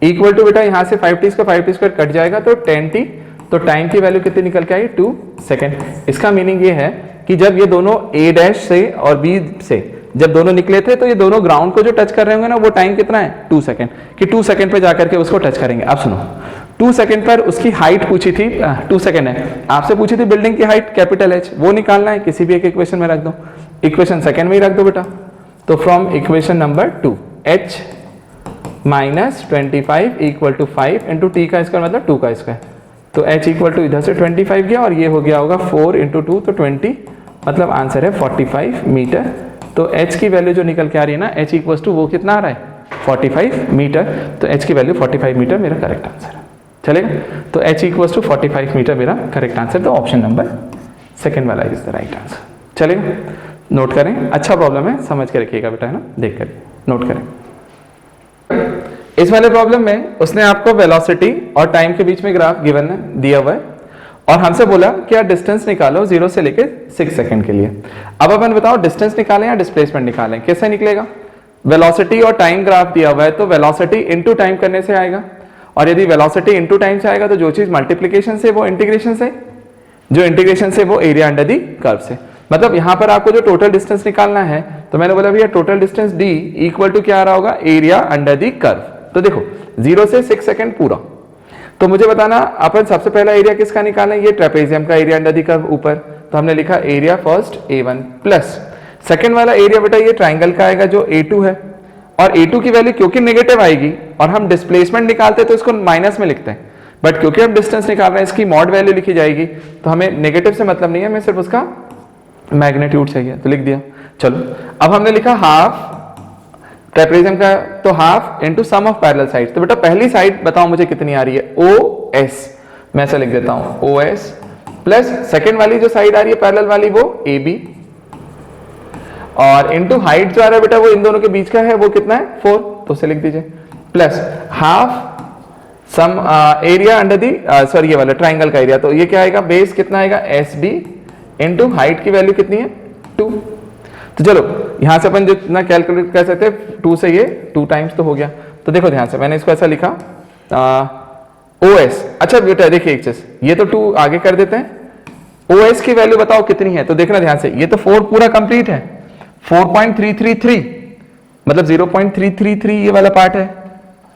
इक्वल टू बेटा यहाँ से 5t स्क्वायर कट जाएगा तो 10t, तो टाइम की वैल्यू कितनी निकल के आई 2 सेकेंड। इसका मीनिंग ये है कि जब ये दोनों a डैश से और b से जब दोनों निकले थे तो ये दोनों ग्राउंड को जो टच कर रहे होंगे ना, वो टाइम कितना है 2 सेकेंड, कि 2 सेकेंड पे जाकर के उसको टच करेंगे। अब सुनो 2 सेकेंड पर उसकी हाइट पूछी थी, 2 सेकेंड है, आपसे पूछी थी बिल्डिंग की हाइट कैपिटल एच, वो निकालना है, किसी भी एक इक्वेशन में रख दो, इक्वेशन सेकेंड में ही रख दो बेटा। तो from equation number 2 h minus 25 equal to 5 into t का स्क्वायर मतलब 2 का स्क्वायर, तो h इक्वल टू इधर से 25 गया और ये हो गया होगा 4 इंटू 2 तो 20, मतलब आंसर है 45 मीटर। तो h की वैल्यू जो निकल के आ रही है ना, h इक्वल टू वो कितना आ रहा है 45 मीटर, तो h की वैल्यू 45 मीटर मेरा करेक्ट आंसर है, चलेगा। तो h इक्वल टू 45 मीटर मेरा करेक्ट आंसर, तो ऑप्शन नंबर सेकेंड वाला इज द राइट आंसर, चलेगा। नोट करें, अच्छा प्रॉब्लम है, समझ के रखिएगा बेटा, है ना, देख कर नोट करें। इस वाले प्रॉब्लम में उसने आपको वेलोसिटी और टाइम के बीच में ग्राफ गिवन है, दिया हुआ है, और हमसे बोला कि यार डिस्टेंस निकालो 0 से लेकर 6 सेकंड के लिए। अब अपन बताओ डिस्टेंस निकालें या डिस्प्लेसमेंट निकालें, कैसे निकलेगा। वेलोसिटी और टाइम ग्राफ दिया हुआ है तो वेलोसिटी इनटू टाइम करने से आएगा, और यदि वेलोसिटी इनटू टाइम से आएगा तो जो चीज मल्टीप्लिकेशन से वो इंटीग्रेशन से, जो इंटीग्रेशन से वो एरिया अंडर दी कर्व से। मतलब यहां पर आपको जो टोटल डिस्टेंस निकालना है तो मैंने बोला भैया total distance d equal to क्या आ रहा होगा, एरिया अंडर दी कर्व। तो देखो 0 से 6 सेकंड पूरा, तो मुझे बताना अपन सबसे पहला एरिया किसका निकालना है, ये ट्रेपेजियम का एरिया अंडर दी कर्व ऊपर, तो हमने लिखा area first A1 plus second वाला एरिया बेटा ये ट्राइंगल का आएगा जो A2 है, और A2 की वैल्यू क्योंकि नेगेटिव आएगी और हम डिस्प्लेसमेंट निकालते हैं तो इसको माइनस में लिखते हैं, बट क्योंकि हम डिस्टेंस निकाल रहे हैं इसकी मॉड वैल्यू लिखी जाएगी, तो हमें नेगेटिव से मतलब नहीं है, हमें सिर्फ उसका मैग्नीट्यूड चाहिए तो लिख दिया। चलो अब हमने लिखा हाफ ट्रेपेजियम का, तो half into sum of parallel side, तो बेटा पहली साइड बताओ मुझे कितनी आ रही है, OS, मैं ऐसा लिख देता हूं OS प्लस सेकंड वाली जो साइड आ रही है पैरेलल वाली वो AB, और इनटू हाइट जो आ रहा है बेटा वो इन दोनों के बीच का है वो कितना है 4, तो उसे लिख दीजिए, plus half sum area under the sorry ये वाला ट्राइंगल का एरिया, तो ये क्या आएगा, बेस कितना आएगा SB इनटू हाइट की वैल्यू कितनी है 2। तो चलो यहां से अपन जितना कैलकुलेट कर सकते हैं 2 से ये 2 टाइम्स तो हो गया, तो देखो ध्यान से मैंने इसको ऐसा लिखा OS। अच्छा बेटा देखिए एक चीज, ये तो 2 आगे कर देते हैं, OS की वैल्यू बताओ कितनी है, तो देखना ध्यान से, ये तो 4 पूरा कंप्लीट है, 4.333 मतलब 0.333 ये वाला पार्ट है,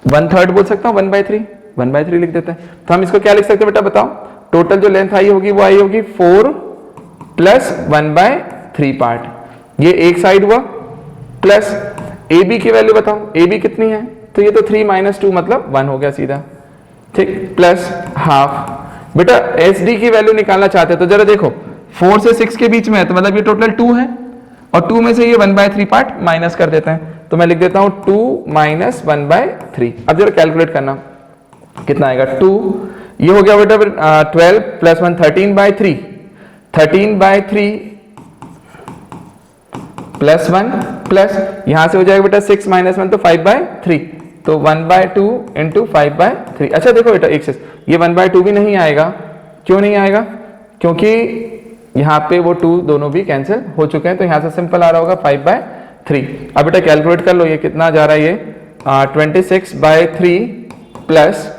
1/3 बोल सकता हूं, 1/3 लिख देते हैं, तो हम इसको क्या लिख सकते हैं बेटा बताओ, टोटल जो लेंथ आई होगी वो आई होगी 4 प्लस 1/3 पार्ट, ये एक साइड हुआ, प्लस AB की वैल्यू बताओ, AB कितनी है, तो ये तो 3 - 2 मतलब 1 हो गया सीधा, ठीक, प्लस हाफ। बेटा SD की वैल्यू निकालना चाहते हैं तो जरा देखो 4 से 6 के बीच में है तो मतलब ये टोटल 2 है, और 2 में से ये 1/3 पार्ट माइनस कर देते हैं, तो मैं लिख देता हूं 2 - 1/3। अब जरा कैलकुलेट करना कितना आएगा, 2 ये हो गया बेटा 12 प्लस 1 13/3, 13/3 प्लस 1 प्लस यहां से हो जाएगा बेटा 6 - 1 तो 5/3, तो 1/2 इंटू 5/3। अच्छा देखो बेटा एक चीज, ये 1/2 भी नहीं आएगा, क्यों नहीं आएगा, क्योंकि यहाँ पे वो 2 दोनों भी कैंसिल हो चुके हैं, तो यहाँ से सिंपल आ रहा होगा 5/3। अब बेटा कैलकुलेट कर लो ये कितना जा रहा है, ये 26/3 प्लस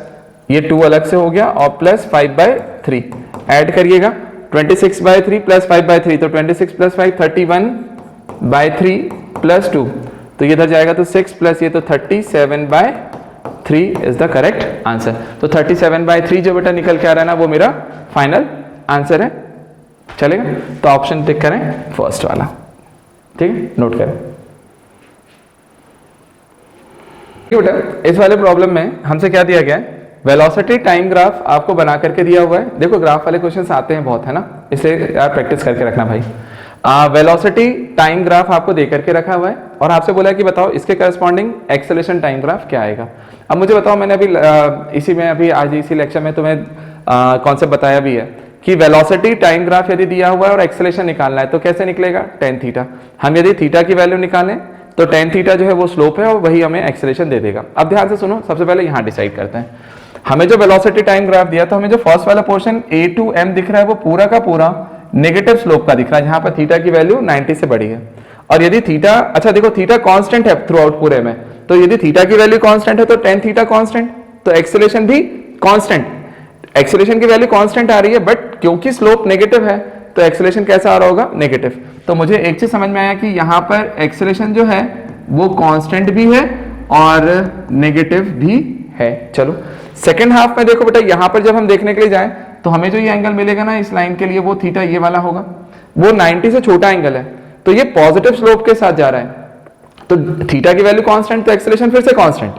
ये 2 अलग से हो गया और प्लस 5/3 ऐड करिएगा, 26/3 प्लस 5/3 तो 26 प्लस 5 31/3 प्लस 2, तो ये इधर जाएगा तो 6 प्लस ये तो 37/3 इज द करेक्ट आंसर। तो 37/3 जो बेटा निकल के आ रहा है ना वो मेरा फाइनल आंसर है, चलेगा। तो ऑप्शन टिक करें फर्स्ट वाला, ठीक है, नोट करें। बेटा इस वाले प्रॉब्लम में हमसे क्या दिया गया है, वेलोसिटी टाइम ग्राफ आपको बना करके दिया हुआ है। देखो ग्राफ वाले क्वेश्चंस आते हैं बहुत, है ना, इसलिए यार प्रैक्टिस करके रखना भाई। वेलोसिटी टाइम ग्राफ आपको दे करके रखा हुआ है और आपसे बोला है कि बताओ इसके करस्पॉन्डिंग एक्सेलरेशन टाइम ग्राफ क्या आएगा। अब मुझे बताओ, मैंने अभी इसी में अभी आज इसी लेक्चर में तुम्हें कॉन्सेप्ट बताया भी है कि वेलोसिटी टाइम ग्राफ यदि दिया हुआ है और एक्सेलरेशन निकालना है तो कैसे निकलेगा, tan थीटा। हम यदि थीटा की वैल्यू निकालें तो tan थीटा जो है वो स्लोप है और वही हमें एक्सेलरेशन दे देगा। अब ध्यान से सुनो, सबसे पहले यहाँ डिसाइड करते हैं। हमें जो वेलोसिटी टाइम ग्राफ दिया तो हमें जो फर्स्ट वाला पोर्शन a to m दिख रहा है वो पूरा का पूरा नेगेटिव स्लोप का दिख रहा है, जहां पर थीटा की वैल्यू 90 से बड़ी है। और यदि थीटा, अच्छा देखो थीटा कांस्टेंट है थ्रू आउट पूरे में, तो यदि थीटा की वैल्यू कांस्टेंट है तो tan थीटा कांस्टेंट, तो एक्सेलरेशन भी कांस्टेंट, एक्सेलरेशन की वैल्यू कांस्टेंट आ रही है, बट क्योंकि स्लोप नेगेटिव है तो एक्सेलरेशन कैसा आ रहा होगा, नेगेटिव। तो मुझे एक चीज समझ में आया कि यहाँ पर एक्सेलरेशन जो है वो कांस्टेंट भी है और नेगेटिव भी है। चलो सेकेंड हाफ में देखो बेटा, यहाँ पर जब हम देखने के लिए जाएं तो हमें जो ये एंगल मिलेगा ना इस लाइन के लिए वो थीटा ये वाला होगा, वो 90 से छोटा एंगल है, तो ये पॉजिटिव स्लोप के साथ जा रहा है, तो थीटा की वैल्यू कांस्टेंट तो एक्सेलरेशन फिर से कांस्टेंट।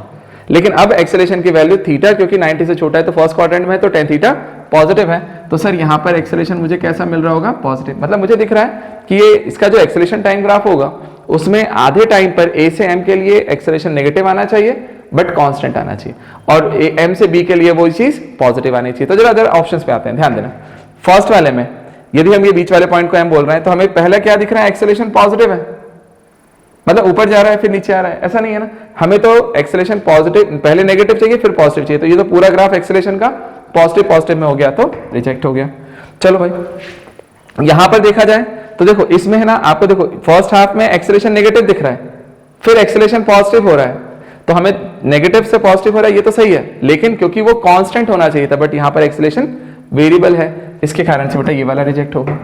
लेकिन अब एक्सेलरेशन की वैल्यू थीटा क्योंकि 90 से छोटा है तो फर्स्ट क्वाड्रेंट में है तो tan थीटा पॉजिटिव है, तो सर यहाँ पर एक्सेलरेशन मुझे कैसा मिल रहा होगा, पॉजिटिव। मतलब मुझे दिख रहा है कि ये इसका जो एक्सेलरेशन टाइम ग्राफ होगा उसमें आधे टाइम पर a से m के लिए एक्सेलरेशन नेगेटिव आना चाहिए बट कांस्टेंट आना चाहिए, और m से b के लिए वो चीज पॉजिटिव आनी चाहिए। तो जरा अदर ऑप्शंस पे आते हैं, ध्यान देना। फर्स्ट वाले में यदि हम ये बीच वाले पॉइंट को m बोल रहे हैं तो हमें पहला क्या दिख रहा है, एक्सेलरेशन पॉजिटिव है, मतलब ऊपर जा रहा है फिर नीचे आ रहा है, ऐसा नहीं है ना। हमें तो एक्सेलरेशन पॉजिटिव, पहले नेगेटिव चाहिए फिर पॉजिटिव चाहिए, तो ये तो पूरा ग्राफ एक्सेलरेशन का पॉजिटिव पॉजिटिव में हो गया तो रिजेक्ट हो गया। चलो भाई यहां पर देखा जाए तो देखो इसमें है ना, आपको देखो फर्स्ट हाफ में एक्सेलरेशन नेगेटिव दिख रहा है, फिर एक्सेलरेशन पॉजिटिव हो रहा है, तो हमें नेगेटिव से पॉजिटिव हो रहा है, ये तो सही है, लेकिन क्योंकि वो कांस्टेंट होना चाहिए था, बट यहाँ पर एक्सेलरेशन वेरिएबल है, इसके कारण से बेटा ये वाला रिजेक्ट होगा।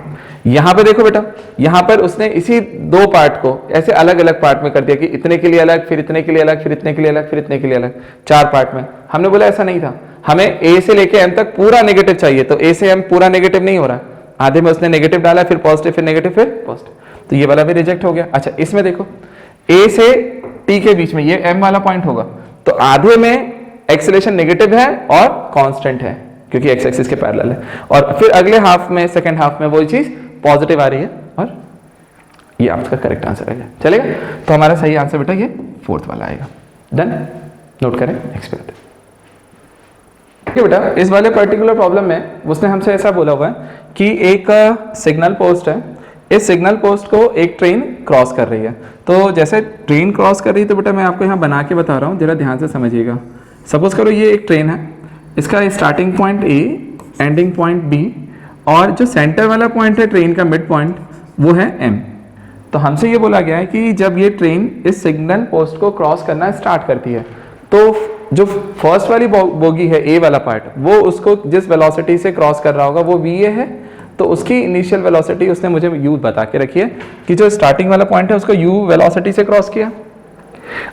यहाँ पे देखो बेटा, यहाँ पर उसने इसी दो पार्ट को ऐसे अलग अलग पार्ट में कर दिया कि इतने के लिए अलग, फिर इतने के लिए अलग, फिर इतने के लिए अलग, फिर इतने के लिए अलग, 4 पार्ट में। हमने बोला ऐसा नहीं था, हमें ए से लेके एम तक पूरा नेगेटिव चाहिए, तो ए से एम पूरा नेगेटिव नहीं हो रहा, आधे में उसने नेगेटिव डाला, फिर पॉजिटिव, फिर नेगेटिव, फिर पॉजिटिव, तो ये वाला भी रिजेक्ट हो गया। अच्छा, इसमें देखो ए से टी के बीच में ये एम वाला पॉइंट होगा, तो आधे में एक्सेलरेशन नेगेटिव है और कांस्टेंट है क्योंकि एक्स एक्सिस के पैरेलल है, और फिर अगले हाफ में, सेकंड हाफ में वो चीज पॉजिटिव आ रही है, और ये आपका करेक्ट आंसर है। चलेगा, तो हमारा सही आंसर बेटा ये 4th वाला आएगा। डन, नोट करें, नेक्स्ट पे आते हैं। ठीक है बेटा, इस वाले पर्टिकुलर प्रॉब्लम में उसने हमसे ऐसा बोला हुआ है कि एक सिग्नल पोस्ट है, इस सिग्नल पोस्ट को एक ट्रेन क्रॉस कर रही है। तो जैसे ट्रेन क्रॉस कर रही है, तो बेटा मैं आपको यहाँ बना के बता रहा हूँ, जरा ध्यान से समझिएगा। सपोज करो ये एक ट्रेन है, इसका starting point A, ending point B, और जो सेंटर वाला पॉइंट है ट्रेन का मिड पॉइंट वो है एम। तो हमसे ये बोला गया है कि जब ये ट्रेन इस सिग्नल पोस्ट को क्रॉस करना स्टार्ट करती है, तो जो फर्स्ट वाली बोगी है ए वाला पार्ट, वो उसको जिस वेलोसिटी से क्रॉस कर रहा होगा वो वी ए है, तो उसकी इनिशियल वेलोसिटी उसने मुझे यू बता के रखी है कि जो स्टार्टिंग वाला पॉइंट है उसको यू वेलोसिटी से क्रॉस किया।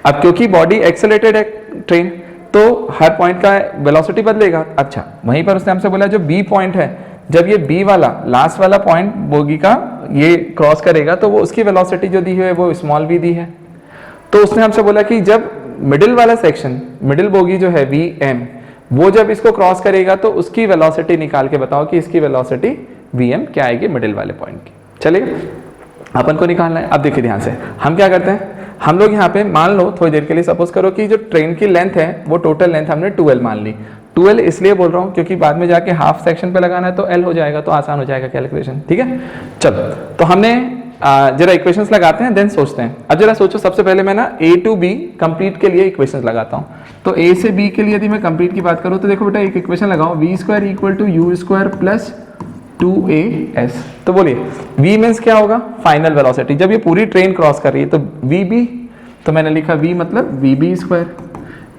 अब क्योंकि बॉडी एक्सेलरेटेड है ट्रेन, तो हर पॉइंट का वेलोसिटी बदलेगा। अच्छा, वहीं पर उसने हमसे बोला जो बी पॉइंट है, जब ये बी वाला लास्ट वाला पॉइंट बोगी का ये क्रॉस करेगा, तो वो उसकी वेलोसिटी जो दी है वो स्मॉल वी दी है। तो उसने हमसे बोला कि जब मिडिल वाला सेक्शन, मिडिल बोगी जो है वी एम, वो जब इसको क्रॉस करेगा तो उसकी वेलोसिटी निकाल के बताओ कि इसकी वेलोसिटी वी एम क्या आएगी मिडिल वाले पॉइंट की। चलेगा, अपन को निकालना है। अब देखिए ध्यान से, हम क्या करते हैं, हम लोग यहाँ पे मान लो थोड़ी देर के लिए, सपोज करो कि जो ट्रेन की लेंथ है वो टोटल लेंथ हमने 12 मान ली। 12 इसलिए बोल रहा हूँ क्योंकि बाद में जाके हाफ सेक्शन पे लगाना है तो एल हो जाएगा, तो आसान हो जाएगा कैलकुलेशन। ठीक है, चलो, तो हमने जरा इक्वेशंस लगाते हैं, देन सोचते हैं। अब जरा सोचो, सबसे पहले मैं ना ए टू बी कंप्लीट के लिए इक्वेशंस लगाता हूँ। तो ए से बी के लिए यदि मैं कंप्लीट की बात करूँ, तो देखो बेटा एक इक्वेशन लगाओ, v square equal to u square plus 2as। तो बोलिए v मीन्स क्या होगा, फाइनल वेलोसिटी, जब ये पूरी ट्रेन क्रॉस कर रही है। तो vb, तो मैंने लिखा v मतलब vb square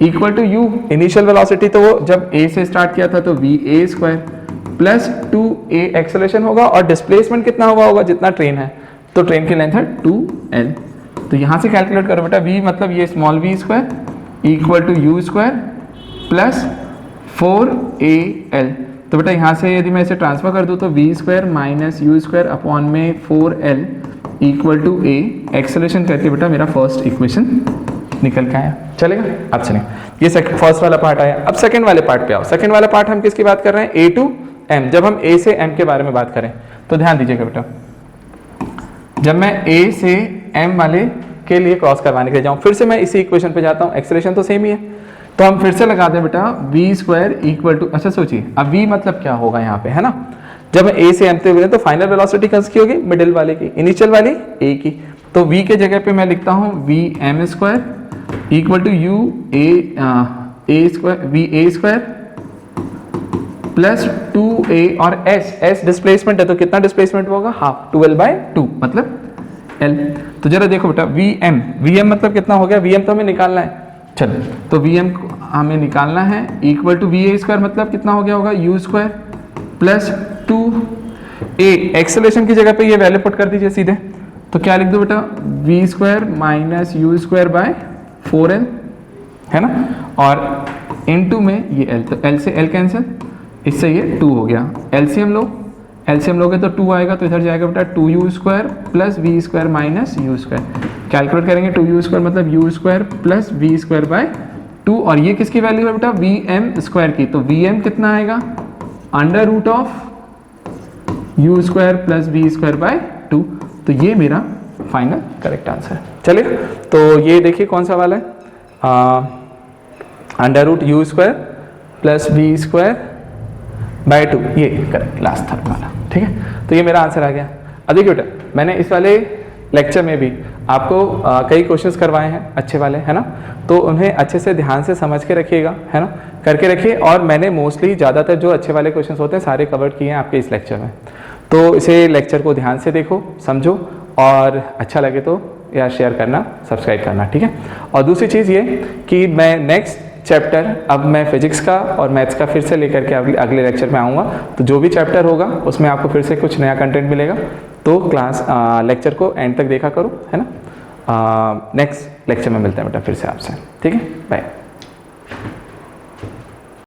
equal to u, initial velocity, तो वो जब a से स्टार्ट किया था तो va square plus 2a acceleration होगा, और डिस्प्लेसमेंट कितना हुआ होगा जितना ट्रेन है, तो ट्रेन की लेंथ है 2l। तो यहाँ से कैलकुलेट करो बेटा, v मतलब ये small v square equal to u square plus 4al। तो बेटा यहाँ से यदि मैं इसे ट्रांसफर कर दूँ तो v square minus u square upon में 4l equal to a, acceleration करके बेटा मेरा फर्स्ट इक्वेशन निकल के आया। चलेगा, अब चलें, ये फर्स्ट वाला पार्ट आया। अब सेकंड वाले पार्ट पे आओ। सेकंड वाला पार्ट हम किसकी बात कर रहे हैं, a टू m। जब हम a से m के बारे में बात करें तो ध्यान दीजिएगा बेटा, जब मैं a से m वाले के लिए क्रॉस करवाने के लिए जाऊँ, फिर से मैं इसी इक्वेशन पे जाता हूँ, एक्सेलरेशन तो सेम ही है, तो हम फिर से लगा दें बेटा वी स्क्वायर इक्वल टू, अच्छा सोचिए अब v मतलब क्या होगा यहाँ पे, है ना, जब मैं a से m तक बोले तो फाइनल वेलोसिटी किसकी होगी, मिडिल वाले की, इनिशियल वाली a की। तो v के जगह पे मैं लिखता हूँ v m square equal to u a square v a square plus 2a, और s डिस्प्लेसमेंट है, तो कितना डिस्प्लेसमेंट होगा, हाफ, 12/2 मतलब l। तो जरा देखो बेटा वी एम मतलब कितना हो गया, vm तो हमें निकालना है, चलो, तो Vm हमें निकालना है equal to v a square मतलब कितना हो गया होगा, you square plus 2a, acceleration की जगह पे ये वैल्यू पुट कर दीजिए सीधे, तो क्या लिख दो बेटा, v square minus u square by 4l, है ना, और इनटू में ये l, तो l से l कैंसिल, इससे ये 2 हो गया, एलसीएम लोगे तो 2 आएगा, तो इधर जाएगा बेटा 2u square plus v square minus u square, calculate करेंगे 2u स्क्वायर मतलब u square plus v square by 2, और ये किसकी वैल्यू है बेटा, वी एम स्क्वायर की, तो वी एम कितना आएगा, under root of u square plus v square by 2। तो ये मेरा फाइनल करेक्ट आंसर है। चलिए, तो ये देखिए कौन सा वाला है, under root u square plus v square by 2, ये करेक्ट लास्ट थर्ड वाला। ठीक है, तो ये मेरा आंसर आ गया। अब देखिए बेटा, मैंने इस वाले लेक्चर में भी आपको कई क्वेश्चंस करवाए हैं अच्छे वाले, है ना, तो उन्हें अच्छे से ध्यान से समझ के रखिएगा, है ना, करके रखिए। और मैंने मोस्टली ज़्यादातर जो अच्छे वाले क्वेश्चंस होते हैं सारे कवर किए हैं आपके इस लेक्चर में, तो इसे लेक्चर को ध्यान से देखो, समझो, और अच्छा लगे तो या शेयर करना, सब्सक्राइब करना, ठीक है। और दूसरी चीज़ ये कि मैं नेक्स्ट चैप्टर अब मैं फिजिक्स का और मैथ्स का फिर से लेकर के अगले लेक्चर में आऊँगा। तो जो भी चैप्टर होगा उसमें आपको फिर से कुछ नया कंटेंट मिलेगा, तो लेक्चर को एंड तक देखा करो, है ना। नेक्स्ट लेक्चर में मिलते हैं बेटा फिर से आपसे, ठीक है, बाय।